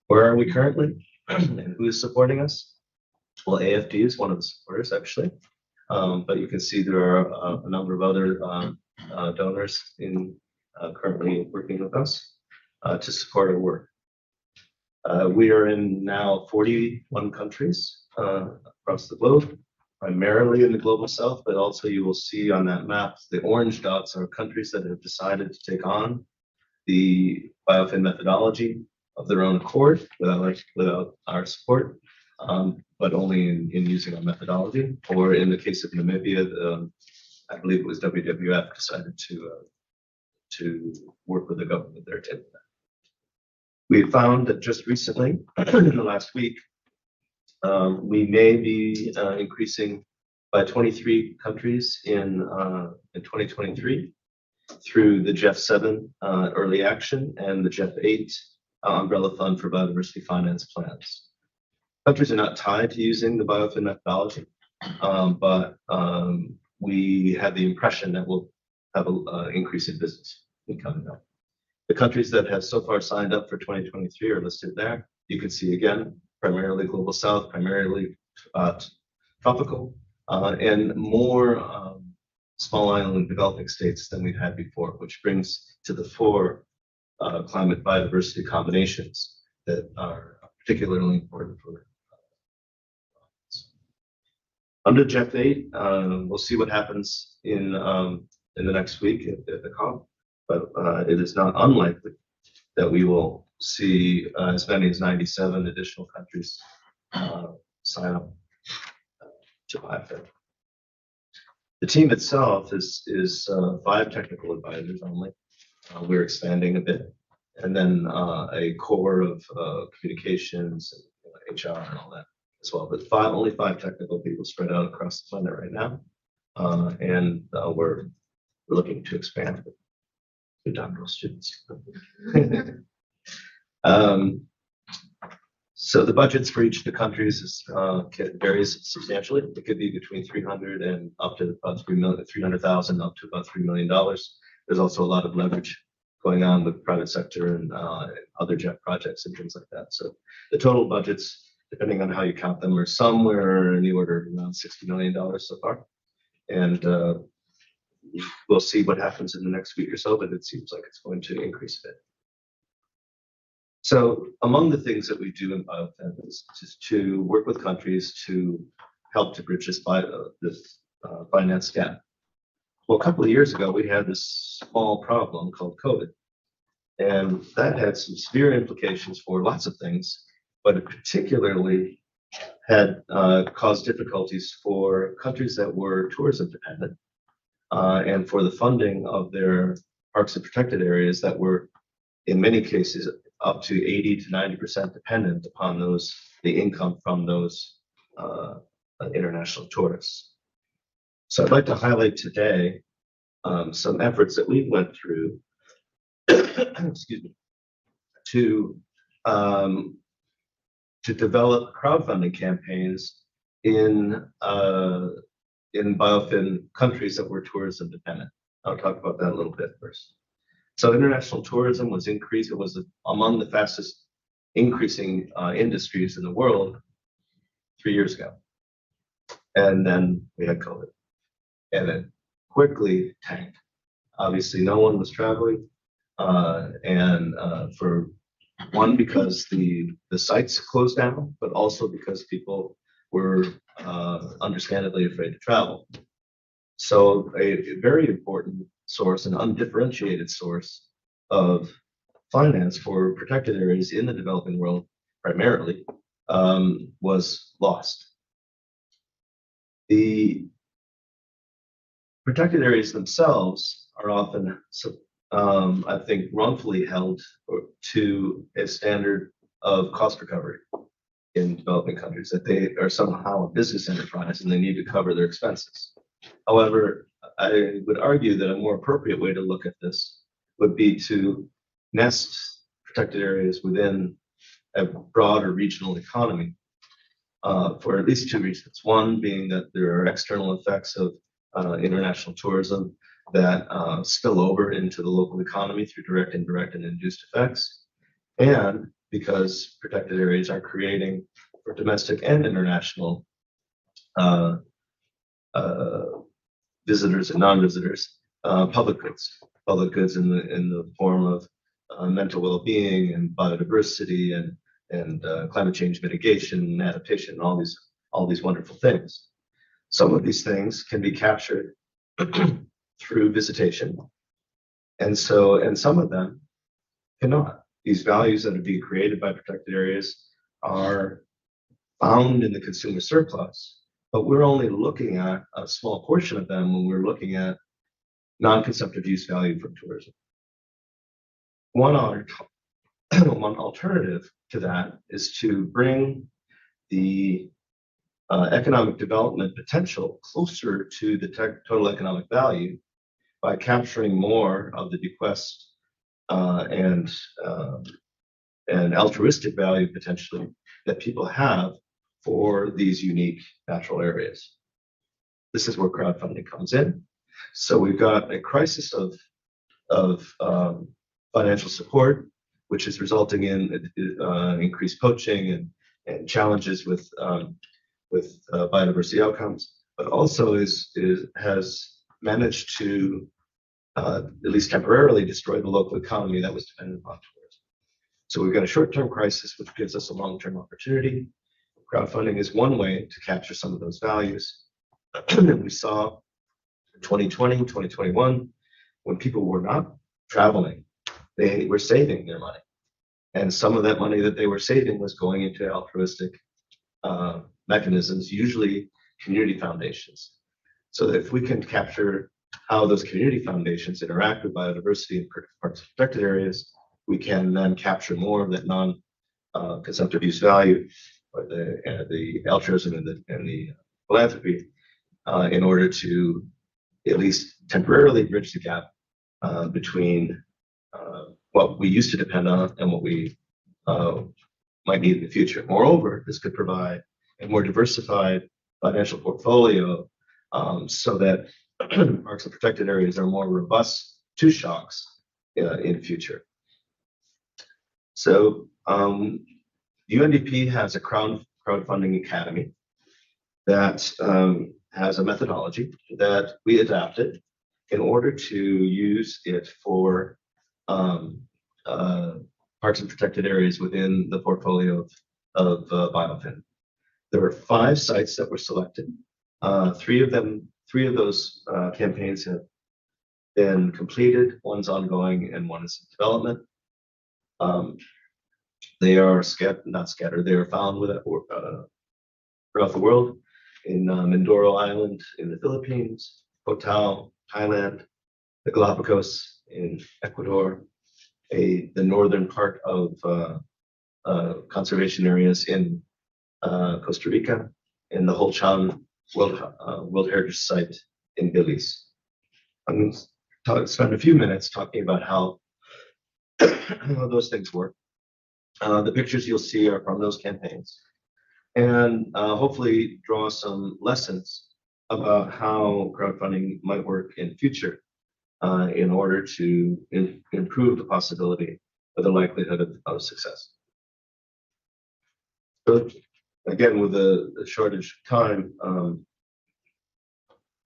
Where are we currently, and who is supporting us? Well, AFD is one of the supporters, actually, but you can see there are a number of other donors currently working with us to support our work. We are in now 41 countries across the globe, primarily in the global south, but also you will see on that map, the orange dots are countries that have decided to take on the biofin methodology of their own accord without our support, but only in using our methodology. Or in the case of Namibia, I believe it was WWF decided to work with the government there to implement. We found that just recently, in the last week, we may be increasing by 23 countries in 2023 through the GEF 7 early action and the GEF 8 umbrella fund for biodiversity finance plans. Countries are not tied to using the biofin methodology, but we have the impression that we'll have an increase in business coming up. The countries that have so far signed up for 2023 are listed there. You can see again, primarily global south, primarily tropical, and more small island developing states than we've had before, which brings to the fore climate biodiversity combinations that are particularly important for under GEF 8. We'll see what happens in the next week at the COP, but it is not unlikely that we will see as many as 97 additional countries sign up to biofin. The team itself is 5 technical advisors only. We're expanding a bit, and then a core of communications, and HR, and all that as well. But only 5 technical people spread out across the planet right now, and we're looking to expand to doctoral students. So the budgets for each of the countries varies substantially. It could be between 300 and up to about 300,000 up to about $3 million. There's also a lot of leverage going on with private sector and other JEF projects and things like that. So the total budgets, depending on how you count them, are somewhere in the order of around $60 million so far. And we'll see what happens in the next week or so, but it seems like it's going to increase a bit. So among the things that we do in biofin is to work with countries to help to bridge this finance gap. Well, a couple of years ago, we had this small problem called COVID, and that had some severe implications for lots of things, but it particularly had caused difficulties for countries that were tourism dependent and for the funding of their parks and protected areas that were, in many cases, up to 80 to 90% dependent upon the income from those international tourists. So I'd like to highlight today some efforts that we went through excuse me, to develop crowdfunding campaigns in biofin countries that were tourism dependent. I'll talk about that a little bit first. So international tourism was increased. It was among the fastest increasing industries in the world 3 years ago. And then we had COVID, and it quickly tanked. Obviously, no one was traveling, and for one, because the sites closed down, but also because people were understandably afraid to travel. So a very important source, an undifferentiated source of finance for protected areas in the developing world, primarily, was lost. The protected areas themselves are often, I think, wrongfully held to a standard of cost recovery in developing countries, that they are somehow a business enterprise and they need to cover their expenses. However, I would argue that a more appropriate way to look at this would be to nest protected areas within a broader regional economy for at least two reasons. One being that there are external effects of international tourism that spill over into the local economy through direct, indirect, and induced effects, and because protected areas are creating for domestic and international visitors and non-visitors public goods in the form of mental well-being and biodiversity and climate change mitigation and adaptation and all these wonderful things. Some of these things can be captured through visitation, and some of them cannot. These values that are being created by protected areas are found in the consumer surplus, but we're only looking at a small portion of them when we're looking at non-consumptive use value from tourism. One alternative to that is to bring the economic development potential closer to the total economic value by capturing more of the bequest and altruistic value potentially that people have for these unique natural areas. This is where crowdfunding comes in. So we've got a crisis of financial support, which is resulting in increased poaching and challenges with biodiversity outcomes, but also has managed to at least temporarily destroy the local economy that was dependent upon tourism. So we've got a short-term crisis, which gives us a long-term opportunity. Crowdfunding is one way to capture some of those values. And we saw in 2020, 2021, when people were not traveling, they were saving their money. And some of that money that they were saving was going into altruistic mechanisms, usually community foundations. So that if we can capture how those community foundations interact with biodiversity in parts of protected areas, we can then capture more of that non-consumptive use value, or the altruism and the philanthropy, in order to at least temporarily bridge the gap between what we used to depend on and what we might need in the future. Moreover, this could provide a more diversified financial portfolio so that parks and protected areas are more robust to shocks in the future. So UNDP has a crowdfunding academy that has a methodology that we adapted in order to use it for parks and protected areas within the portfolio of BioFin. There were 5 sites that were selected. 3 of those campaigns have been completed. One's ongoing and one is in development. They are not scattered. They are found throughout the world, in Mindoro Island in the Philippines, Koh Thailand, the Galapagos in Ecuador, the northern part of conservation areas in Costa Rica, and the Holchan World Heritage Site in Belize. I'm going to spend a few minutes talking about how those things work. The pictures you'll see are from those campaigns, and hopefully draw some lessons about how crowdfunding might work in future in order to improve the possibility or the likelihood of success. So again, with a shortage of time,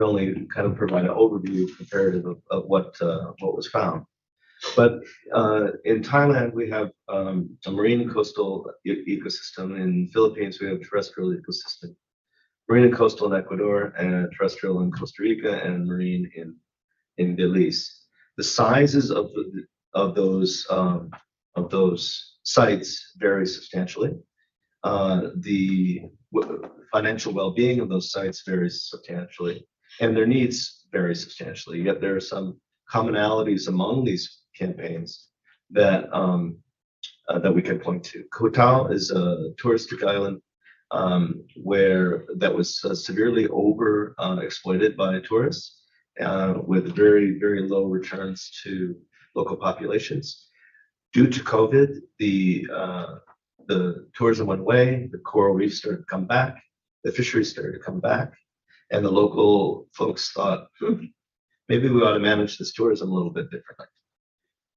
only kind of provide an overview comparative of what was found. But in Thailand, we have a marine coastal ecosystem. In Philippines, we have a terrestrial ecosystem. Marine and coastal in Ecuador, and terrestrial in Costa Rica, and marine in Belize. The sizes of those sites vary substantially. The financial well-being of those sites varies substantially, and their needs vary substantially. Yet there are some commonalities among these campaigns that we can point to. Koh Tao is a touristic island that was severely over exploited by tourists, with very, very low returns to local populations. Due to COVID, the the tourism went away, the coral reefs started to come back, the fisheries started to come back, and the local folks thought, maybe we ought to manage this tourism a little bit differently.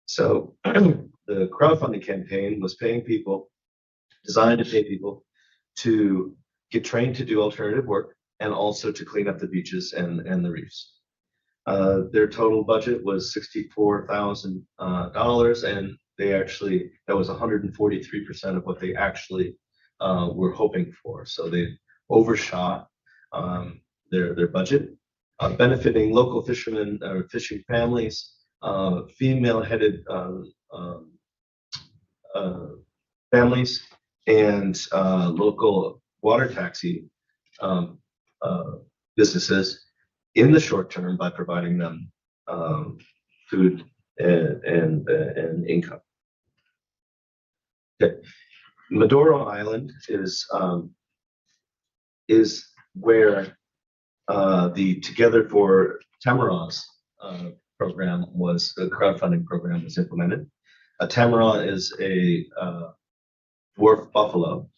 So the crowdfunding campaign was paying people, designed to pay people to get trained to do alternative work and also to clean up the beaches and the reefs. Their total budget was $64,000, and they actually, that was 143% of what they actually were hoping for. So they overshot their budget, benefiting local fishermen or fishing families, female-headed families, and local water taxi businesses in the short term by providing them food and income. Okay. Maduro Island is where the Together for Tamaras program was, the crowdfunding program was implemented. A tamara is a dwarf buffalo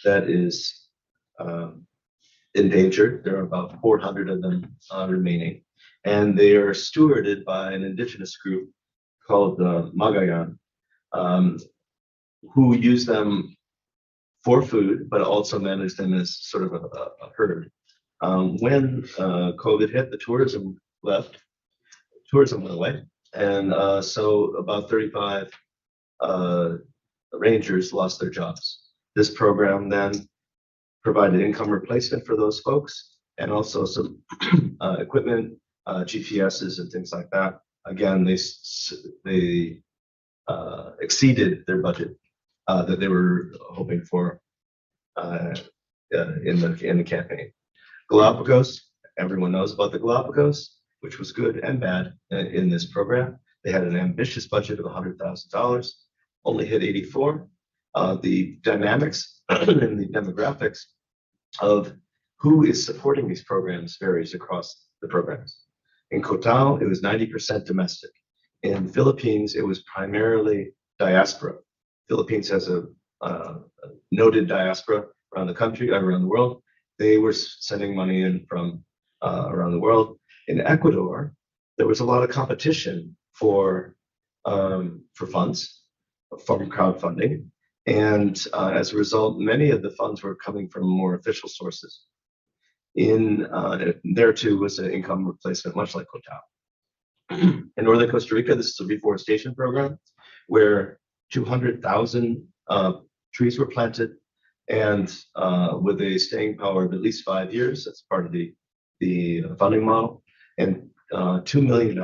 that is endangered. There are about 400 of them remaining, and they are stewarded by an indigenous group called Magayan, who use them for food, but also manage them as sort of a herd. When COVID hit, the tourism went away, and so about 35 rangers lost their jobs. This program then provided income replacement for those folks, and also some equipment, GPSs and things like that. Again, they exceeded their budget that they were hoping for in the campaign. Galapagos, everyone knows about the Galapagos, which was good and bad in this program. They had an ambitious budget of $100,000, only hit 84. The dynamics and the demographics of who is supporting these programs varies across the programs. In Cotao, it was 90% domestic. In the Philippines, it was primarily diaspora. Philippines has a noted diaspora around the country, around the world. They were sending money in from around the world. In Ecuador, there was a lot of competition for funds from crowdfunding, and as a result, many of the funds were coming from more official sources. In there too was an income replacement, much like Cotao. In northern Costa Rica, this is a reforestation program where 200,000 trees were planted, and with a staying power of at least 5 years. That's part of the funding model, and $2 million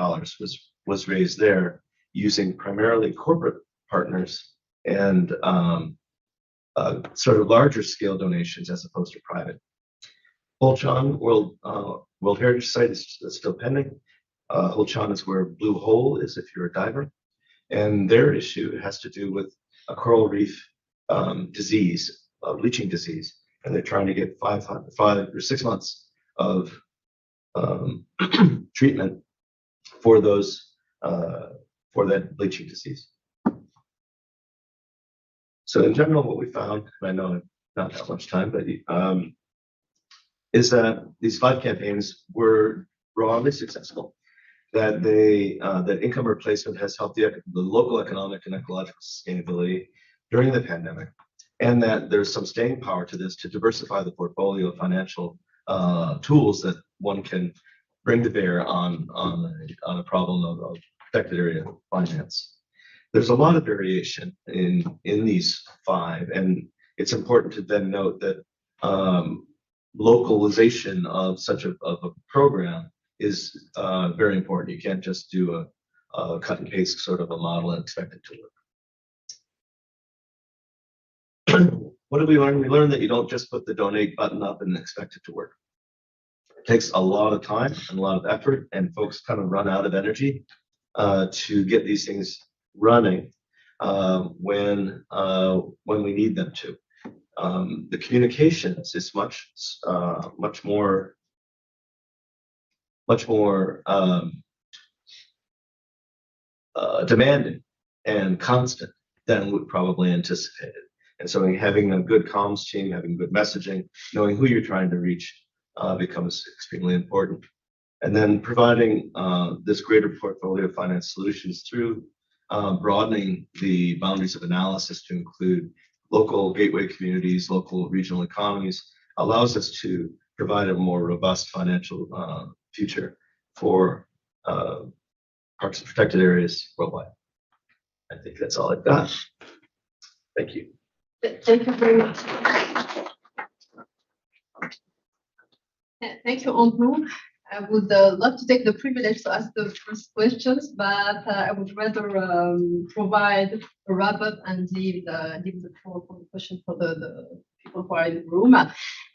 was raised there using primarily corporate partners and sort of larger scale donations as opposed to private. Holchan World Heritage Site is still pending. Holchan is where Blue Hole is if you're a diver, and their issue has to do with a coral reef disease, bleaching disease, and they're trying to get 5 or 6 months of treatment for those for that bleaching disease. So in general, what we found, and I know not that much time, but is that these 5 campaigns were broadly successful. That that income replacement has helped the local economic and ecological sustainability during the pandemic, and that there's some staying power to this to diversify the portfolio of financial tools that one can bring to bear on a problem of affected area finance. There's a lot of variation in these 5, and it's important to then note that localization of such a program is very important. You can't just do a cut and paste sort of a model and expect it to work. What did we learn? We learned that you don't just put the donate button up and expect it to work. It takes a lot of time and a lot of effort, and folks kind of run out of energy to get these things running when we need them to. The communications is much more demanding and constant than we probably anticipated. And so having a good comms team, having good messaging, knowing who you're trying to reach becomes extremely important. And then providing this greater portfolio of finance solutions through broadening the boundaries of analysis to include local gateway communities, local regional economies, allows us to provide a more robust financial future for parks and protected areas worldwide. I think that's all I've got. Thank you. Thank you very much. Thank you, Andrew. I would love to take the privilege to ask the first questions, but I would rather provide a wrap-up and leave the floor for the question for the people who are in the room.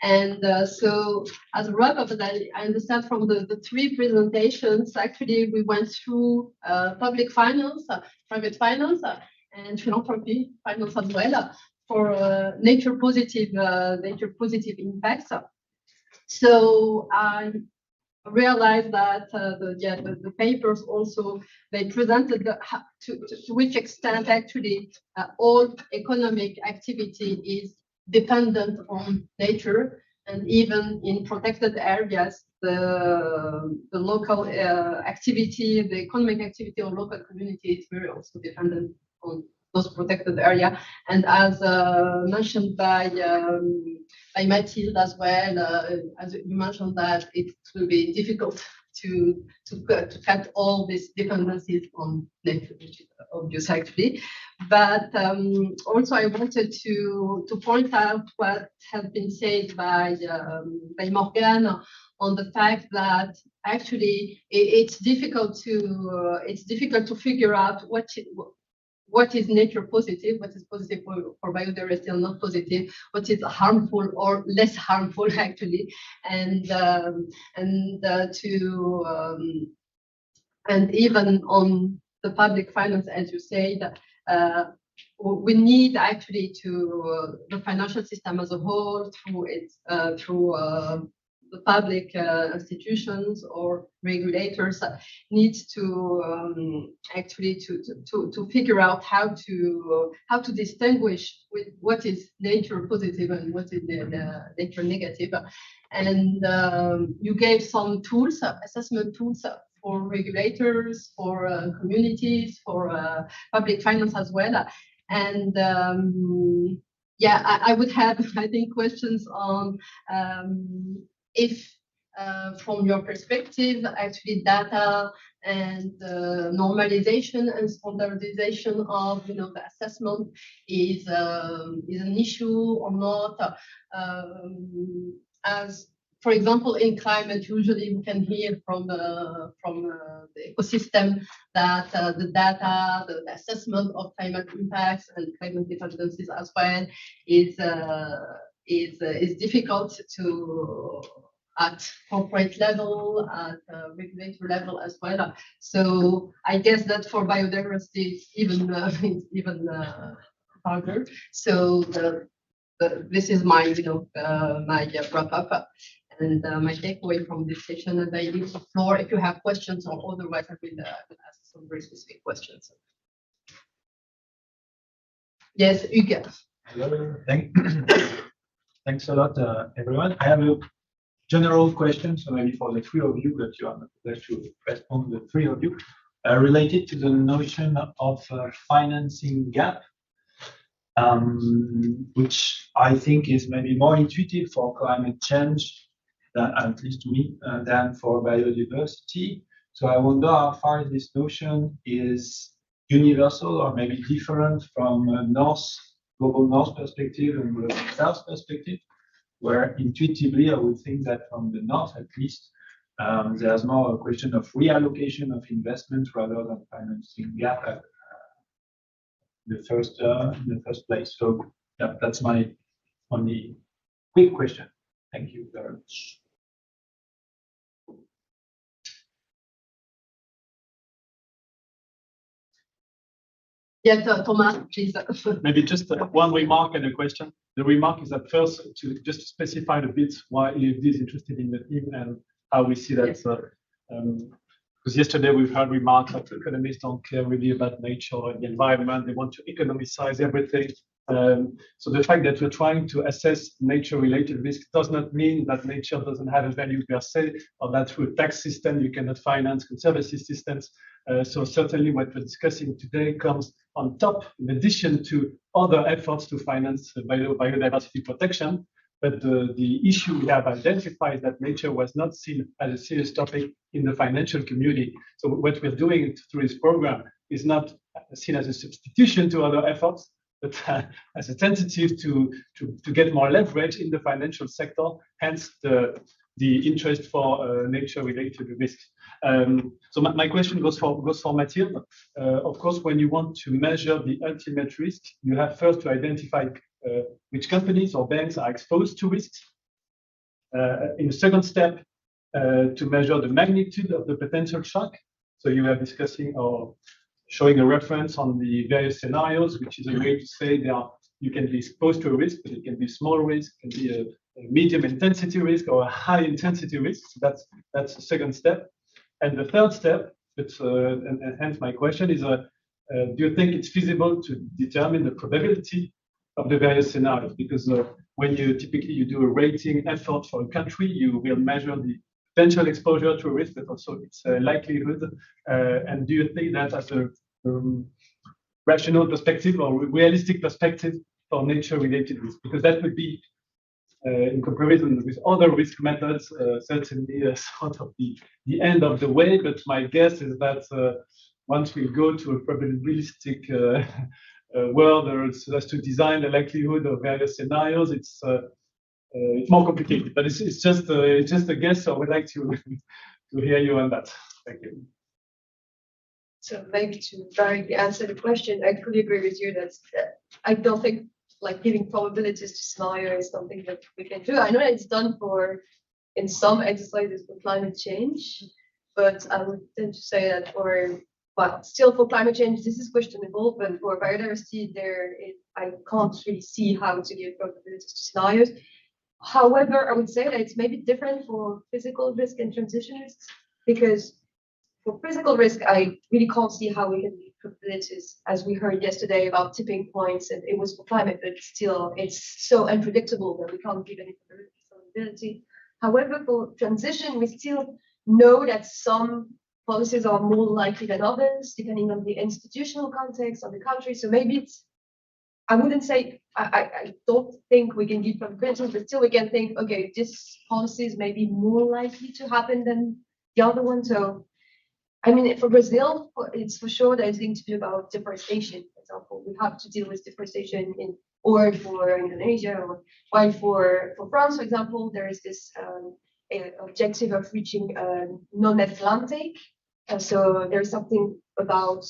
And so as a wrap-up, I understand from the three presentations, actually, we went through public finance, private finance, and philanthropy finance as well for nature positive impacts. So I realized that the papers also, they presented to which extent actually all economic activity is dependent on nature, and even in protected areas, the local activity, the economic activity of local community is very also dependent on those protected area. And as mentioned by Mathilde as well, as you mentioned that it will be difficult to cut all these dependencies on nature, which is obvious actually. But also I wanted to point out what has been said by Morgane on the fact that actually it's difficult to figure out what is nature positive, what is positive for biodiversity and not positive, what is harmful or less harmful actually, and even on the public finance, as you said, we need actually to the financial system as a whole through the public institutions or regulators needs to actually to figure out how to distinguish with what is nature positive and what is nature negative. And you gave some tools, assessment tools for regulators, for communities, for public finance as well. And yeah, I would have, I think, questions on if from your perspective, actually data and normalization and standardization of the assessment is an issue or not. As for example, in climate, usually we can hear from the ecosystem that the data, the assessment of climate impacts and climate dependencies as well is difficult to at corporate level, at regulator level as well. So I guess that for biodiversity, it's even harder. So this is my my wrap up and my takeaway from this session. And I leave the floor if you have questions, or otherwise I will ask some very specific questions. Yes, Hugo. Hello. Thanks a lot, everyone. I have a general question, so maybe for the three of you, but you are not there to respond to the three of you, related to the notion of financing gap, which I think is maybe more intuitive for climate change, at least to me, than for biodiversity. So I wonder how far this notion is universal or maybe different from global north perspective and global south perspective, where intuitively I would think that from the north at least, there's more a question of reallocation of investment rather than financing gap at in the first place. So yeah, that's my only quick question. Thank you very much. Yes, Thomas, please. Maybe just one remark and a question. The remark is that first to just specify a bit why EFD is interested in the theme and how we see that. Yes. Because yesterday we've heard remarks that economists don't care really about nature and the environment. They want to economicize everything. So the fact that we're trying to assess nature-related risk does not mean that nature doesn't have a value per se, or that through a tax system you cannot finance conservancy systems. So certainly what we're discussing today comes on top, in addition to other efforts to finance biodiversity protection. But the issue we have identified is that nature was not seen as a serious topic in the financial community. So what we're doing through this program is not seen as a substitution to other efforts, but as a tentative to get more leverage in the financial sector, hence the interest for nature-related risks. So my question goes for Mathilde. Of course, when you want to measure the ultimate risk, you have first to identify which companies or banks are exposed to risks. In the second step, to measure the magnitude of the potential shock. So you are discussing or showing a reference on the various scenarios, which is a way to say you can be exposed to a risk, but it can be small risk, it can be a medium intensity risk or a high intensity risk. So that's the second step. And the third step, and hence my question is, do you think it's feasible to determine the probability of the various scenarios? Because when you typically do a rating effort for a country, you will measure the potential exposure to a risk, but also its likelihood. And do you think that as a rational perspective or realistic perspective for nature-related risk? Because that would be, in comparison with other risk methods, certainly sort of the end of the way. But my guess is that once we go to a probabilistic world, or as to design the likelihood of various scenarios, it's more complicated. But it's just a guess. So I would like to hear you on that. Thank you. So maybe to directly answer the question, I fully agree with you that I don't think like giving probabilities to scenario is something that we can do. I know that it's done in some exercises for climate change, but I would tend to say that but still for climate change, this is questionable, but for biodiversity, I can't really see how to give probabilities to scenarios. However, I would say that it's maybe different for physical risk and transition risks, because for physical risk, I really can't see how we can give probabilities, as we heard yesterday about tipping points, and it was for climate, but still it's so unpredictable that we can't give any probability. However, for transition, we still know that some policies are more likely than others, depending on the institutional context of the country. So maybe I wouldn't say, I don't think we can give probabilities, but still we can think, okay, this policy is maybe more likely to happen than the other one. So I mean, for Brazil, it's for sure that it's going to be about deforestation. For example, we have to deal with deforestation or for Indonesia, while for France, for example, there is this objective of reaching non-Atlantic. So there's something about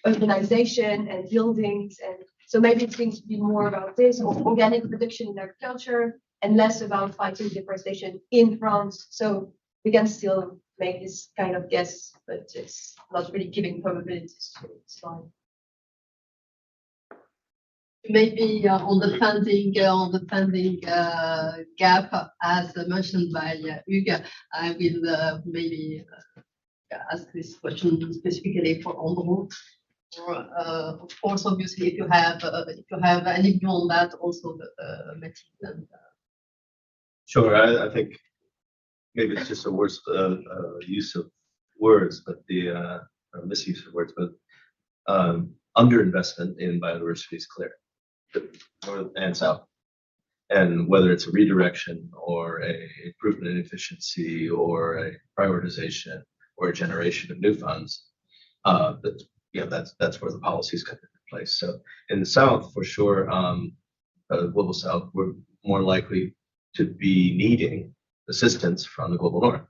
urbanization and buildings, and so maybe it's going to be more about this, or organic production in agriculture, and less about fighting deforestation in France. So we can still make this kind of guess, but it's not really giving probabilities to the slide. Maybe on the funding gap, as mentioned by Hugues, I will maybe ask this question specifically for Andrew. Of course, obviously, if you have any view on that, also Mathilde. Sure, I think maybe it's just a worse use of words, but the misuse of words, but underinvestment in biodiversity is clear, north and south. And whether it's a redirection or a improvement in efficiency or a prioritization or a generation of new funds, that's where the policies come into place. So in the south, for sure, global south, we're more likely to be needing assistance from the global north,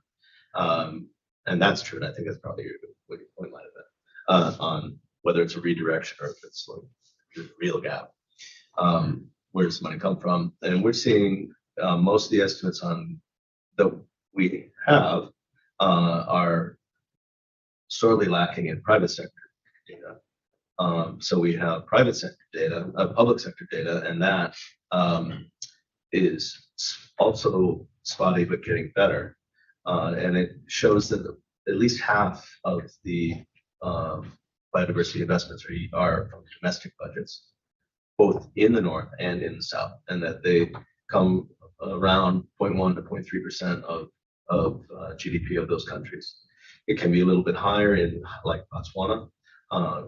and that's true. And I think that's probably what your point might have been on whether it's a redirection or if it's like a real gap. Where does money come from? And we're seeing most of the estimates on that we have are sorely lacking in private sector data. So we have private sector data, public sector data, and that is also spotty but getting better. And it shows that at least half of the biodiversity investments are from domestic budgets. both in the north and in the south, and that they come around 0.1 to 0.3% of GDP of those countries. It can be a little bit higher in like Botswana,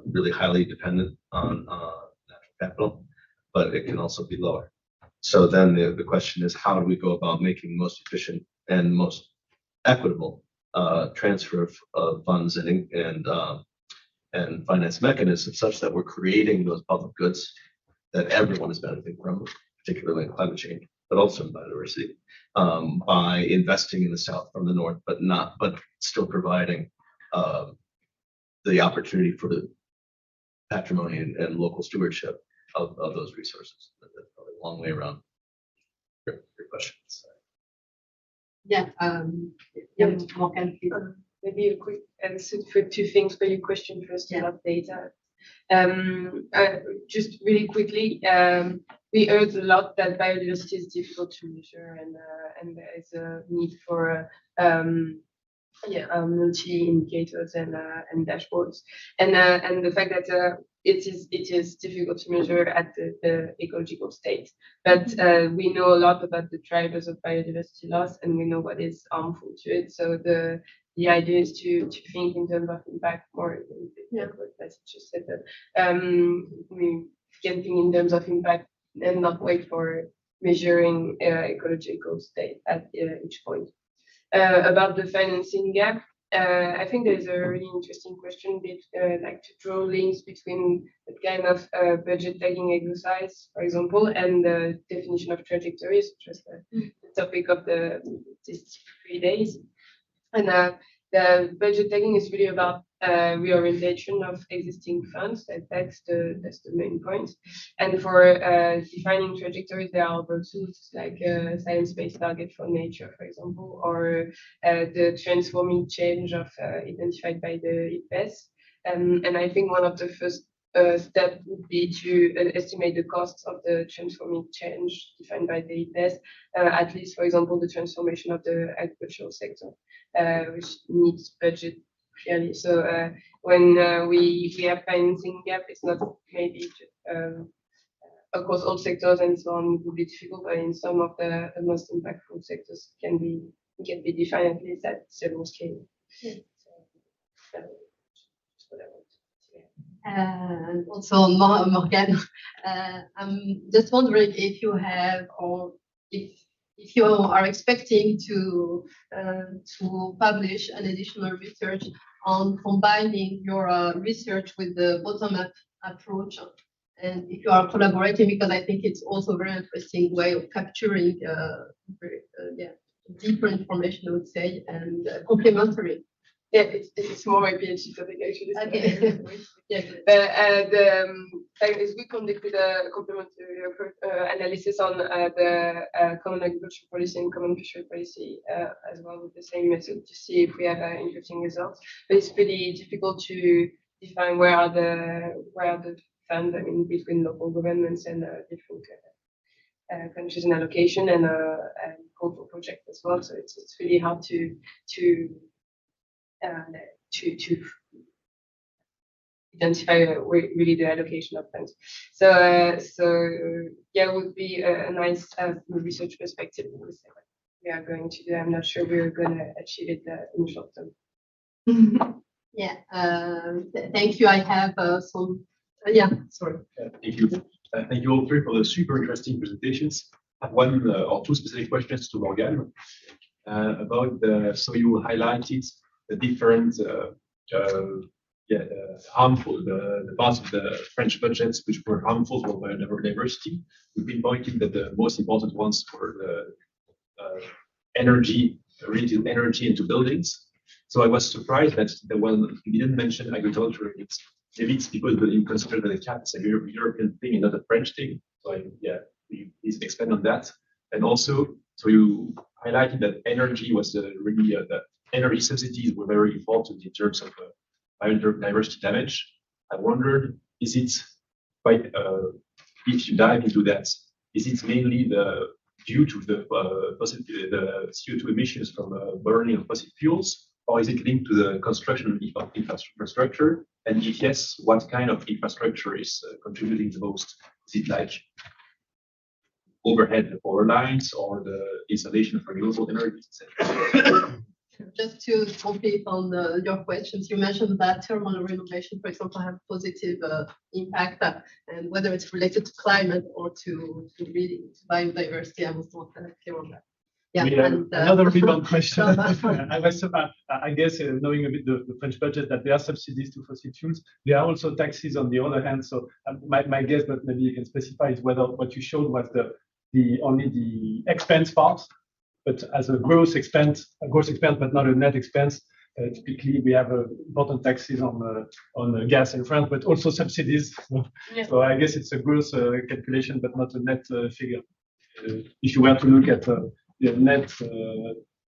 really highly dependent on natural capital, but it can also be lower. So then the question is, how do we go about making most efficient and most equitable transfer of funds and finance mechanisms such that we're creating those public goods that everyone is benefiting from, particularly in climate change, but also in biodiversity, by investing in the south from the north, but still providing the opportunity for the patrimony and local stewardship of those resources. That's probably a long way around your questions. Yeah, Morgane, please. Maybe a quick answer for two things for your question first about data. Just really quickly, we heard a lot that biodiversity is difficult to measure, and there is a need for multi-indicators and dashboards, and the fact that it is difficult to measure at the ecological state. But we know a lot about the drivers of biodiversity loss, and we know what is harmful to it. So the idea is to think in terms of impact more. What just said that we can think in terms of impact and not wait for measuring ecological state at each point. About the financing gap, I think there's a really interesting question, like to draw links between the kind of budget tagging exercise, for example, and the definition of trajectories, which was the topic of these 3 days. And the budget tagging is really about reorientation of existing funds. That's the main point. And for defining trajectories, there are other tools like science-based target for nature, for example, or the transforming change of identified by the IPBES. And I think one of the first step would be to estimate the costs of the transforming change defined by the IPBES, at least, for example, the transformation of the agricultural sector, which needs budget clearly. So when we have financing gap, it's not maybe across all sectors and so on, it would be difficult, but in some of the most impactful sectors can be defined at least at several scale. Yeah. So that's what I want. And also, Morgane, I'm just wondering if you have, or if you are expecting to publish an additional research on combining your research with the bottom-up approach, and if you are collaborating, because I think it's also a very interesting way of capturing deeper information, I would say, and complementary. Yeah, it's more my PhD topic actually. Okay. The fact is we conducted a complementary analysis on the common agricultural policy and common fishery policy as well with the same method to see if we have interesting results. But it's pretty difficult to define where are the funds. I mean, between local governments and different countries and allocation and call for project as well. So it's really hard to identify really the allocation of funds. So yeah, it would be a nice research perspective. We are going to do. I'm not sure we're going to achieve it in the short term. Yeah. Thank you. I have some. Sorry. Thank you. Thank you all three for the super interesting presentations. I have one or two specific questions to Morgane about so you highlighted the different harmful, the parts of the French budgets which were harmful for biodiversity. We've been pointing that the most important ones were the energy, related energy into buildings. So I was surprised that the one you didn't mention agriculture. Maybe it's because the infrastructure that the cap is a European thing and not a French thing. So please expand on that. And also, so you highlighted that energy was really the energy subsidies were very important in terms of biodiversity damage. I wondered, is it quite, if you dive into that, is it mainly due to the CO2 emissions from burning of fossil fuels, or is it linked to the construction of infrastructure? And if yes, what kind of infrastructure is contributing the most Is it like overhead power lines or the installation of renewable energy, etc.? Just to complete on your questions, you mentioned that thermal renovation, for example, have positive impact, and whether it's related to climate or to biodiversity, I was not clear on that. Yeah, another rebound question. I guess knowing a bit the French budget, that there are subsidies to fossil fuels. There are also taxes on the other hand. So my guess, but maybe you can specify, is whether what you showed was only the expense part, but as a gross expense, but not a net expense. Typically, we have important taxes on gas in France, but also subsidies. Yeah. So I guess it's a gross calculation, but not a net figure. If you were to look at the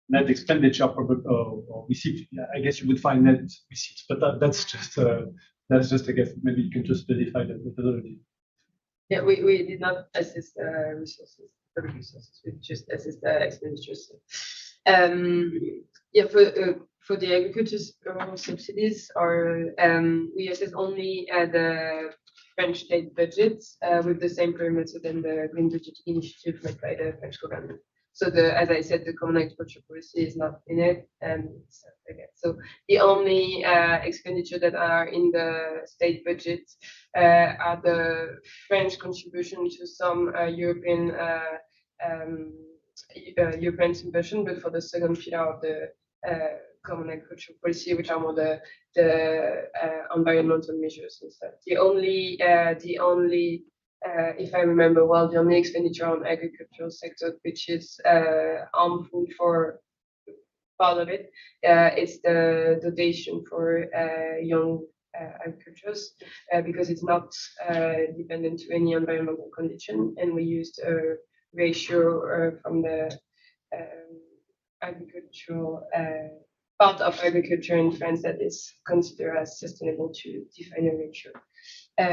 net expenditure or receipt, I guess you would find net receipts, but that's just a guess. Maybe you can just specify the methodology. Yeah, we did not assess public resources. We just assessed the expenditures. Yeah, for the agriculture's subsidies, we assess only the French state budgets with the same perimeter than the Green Budget Initiative made by the French government. So as I said, the common agriculture policy is not in it, and so the only expenditure that are in the state budget are the French contribution to some European subvention, but for the second pillar of the common agricultural policy, which are more the environmental measures and stuff. The only if I remember well, the only expenditure on agricultural sector which is harmful for part of it is the dotation for young agricultures because it's not dependent to any environmental condition, and we used a ratio from the agricultural part of agriculture in France that is considered as sustainable to define a ratio. I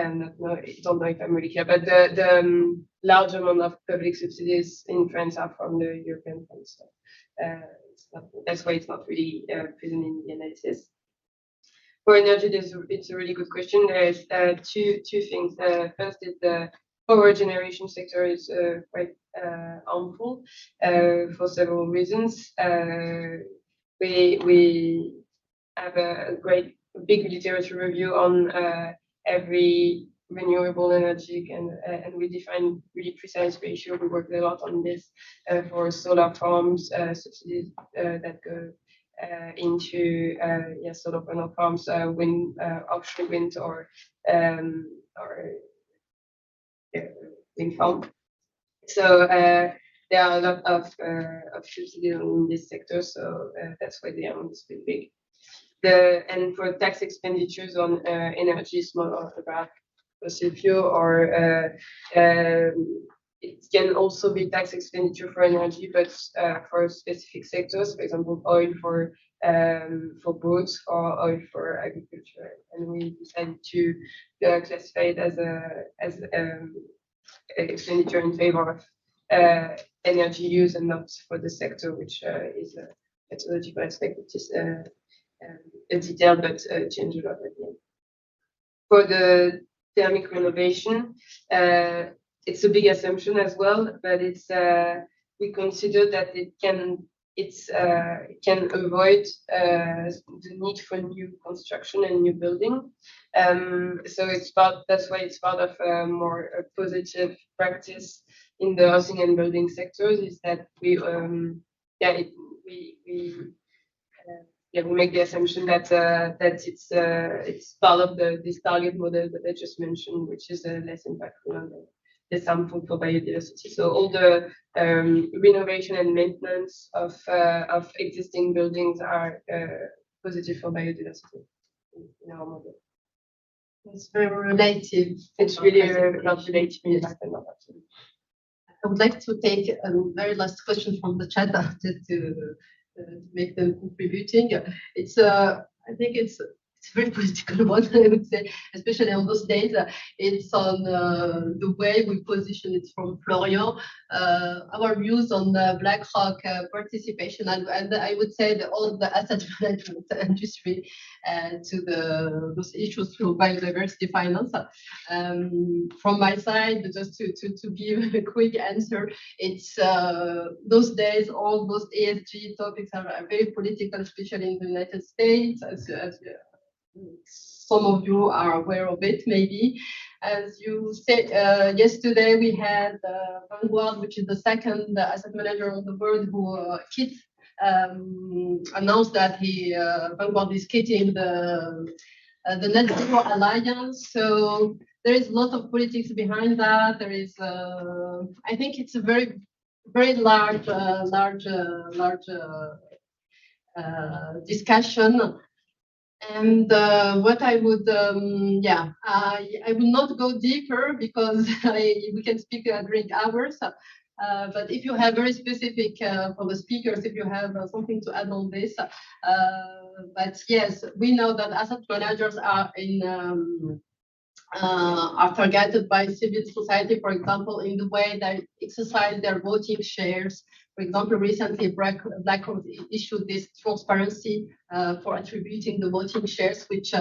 don't know if I'm really clear, but the large amount of public subsidies in France are from the European funds. So that's why it's not really present in the analysis. For energy, it's a really good question. There's two things. First is the power generation sector is quite harmful for several reasons. We have a big literature review on every renewable energy, and we define really precise ratio. We worked a lot on this for solar farms, subsidies that go into solar panel farms, wind, offshore wind, or wind farm. So there are a lot of subsidies in this sector, so that's why the amount is pretty big. And for tax expenditures on energy, smaller about fossil fuel, or it can also be tax expenditure for energy, but for specific sectors, for example, oil for boats or oil for agriculture. And we decided to classify it as expenditure in favor of energy use and not for the sector, which is a methodological aspect, which is a detail, but change a lot at the end. For the thermic renovation, it's a big assumption as well, but we consider that it can avoid the need for new construction and new building. So that's why it's part of a more positive practice in the housing and building sectors, is that we make the assumption that it's part of this target model that I just mentioned, which is less impactful and less harmful for biodiversity. So all the renovation and maintenance of existing buildings are positive for biodiversity in our model. It's very relative. It's really about relative impact and not absolute. I would like to take a very last question from the chat just to make them contributing. I think it's it's a very political one, I would say, especially on those days. It's on the way we position it from Florian, our views on the BlackRock participation, and I would say all the asset management industry to those issues through biodiversity finance. From my side, just to give a quick answer, it's those days, all those ESG topics are very political, especially in the United States, as some of you are aware of it, maybe. As you said, yesterday we had Vanguard, which is the second asset manager in the world, who announced that Vanguard is quitting the Net Zero Alliance. So there is a lot of politics behind that. There is, I think it's a very, very large discussion. And what I would, I will not go deeper because we can speak during hours. But if you have very specific for the speakers, if you have something to add on this, but yes, we know that asset managers are targeted by civil society, for example, in the way they exercise their voting shares. For example, recently BlackRock issued this transparency for attributing the voting shares, which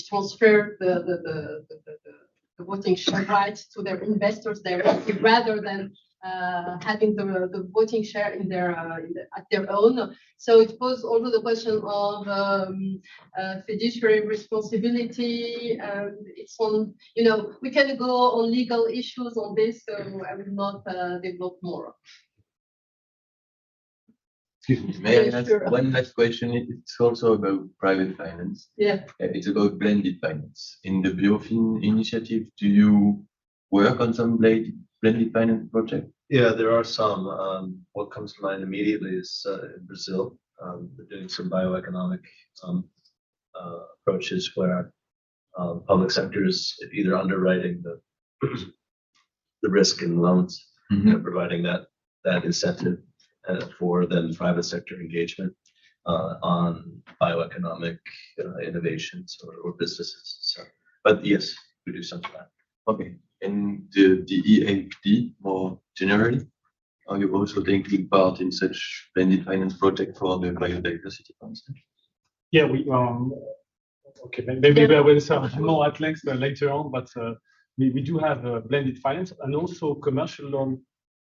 transfer the voting share rights to their investors directly, rather than having the voting share in at their own. So it poses also the question of fiduciary responsibility, and it's on, we can go on legal issues on this, so I will not develop more. Excuse me, may I ask one last question? It's also about private finance. Yeah. It's about blended finance. In the Biofin initiative, do you work on some blended finance project? Yeah, there are some. What comes to mind immediately is in Brazil. They're doing some bioeconomic approaches where public sector is either underwriting the risk in loans, providing that incentive for then private sector engagement on bioeconomic innovations or businesses. So, but yes, we do some of that. Okay. And the EAD more generally, are you also taking part in such blended finance project for the biodiversity, for instance? Yeah, we okay, maybe I will say more at length later on, but we do have blended finance and also commercial loan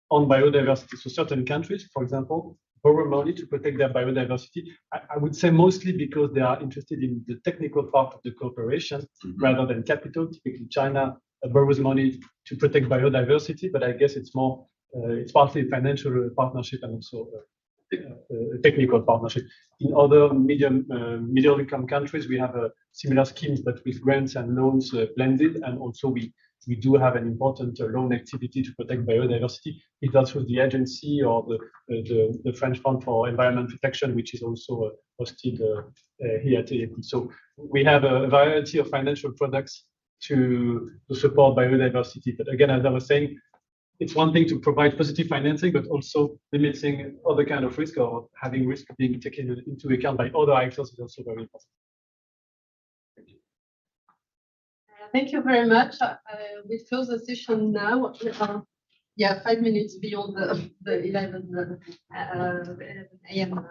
on biodiversity. So certain countries, for example, borrow money to protect their biodiversity. I would say mostly because they are interested in the technical part of the cooperation rather than capital. Typically, China borrows money to protect biodiversity, but I guess it's more, it's partly a financial partnership and also a technical partnership. In other middle income countries, we have similar schemes, but with grants and loans blended, and also we do have an important loan activity to protect biodiversity, either through the agency or the French Fund for Environment Protection, which is also hosted here at AEP. So we have a variety of financial products to support biodiversity. But again, as I was saying, it's one thing to provide positive financing, but also limiting other kind of risk or having risk being taken into account by other actors is also very important. Thank you very much. We close the session now. 5 minutes beyond the 11 a.m.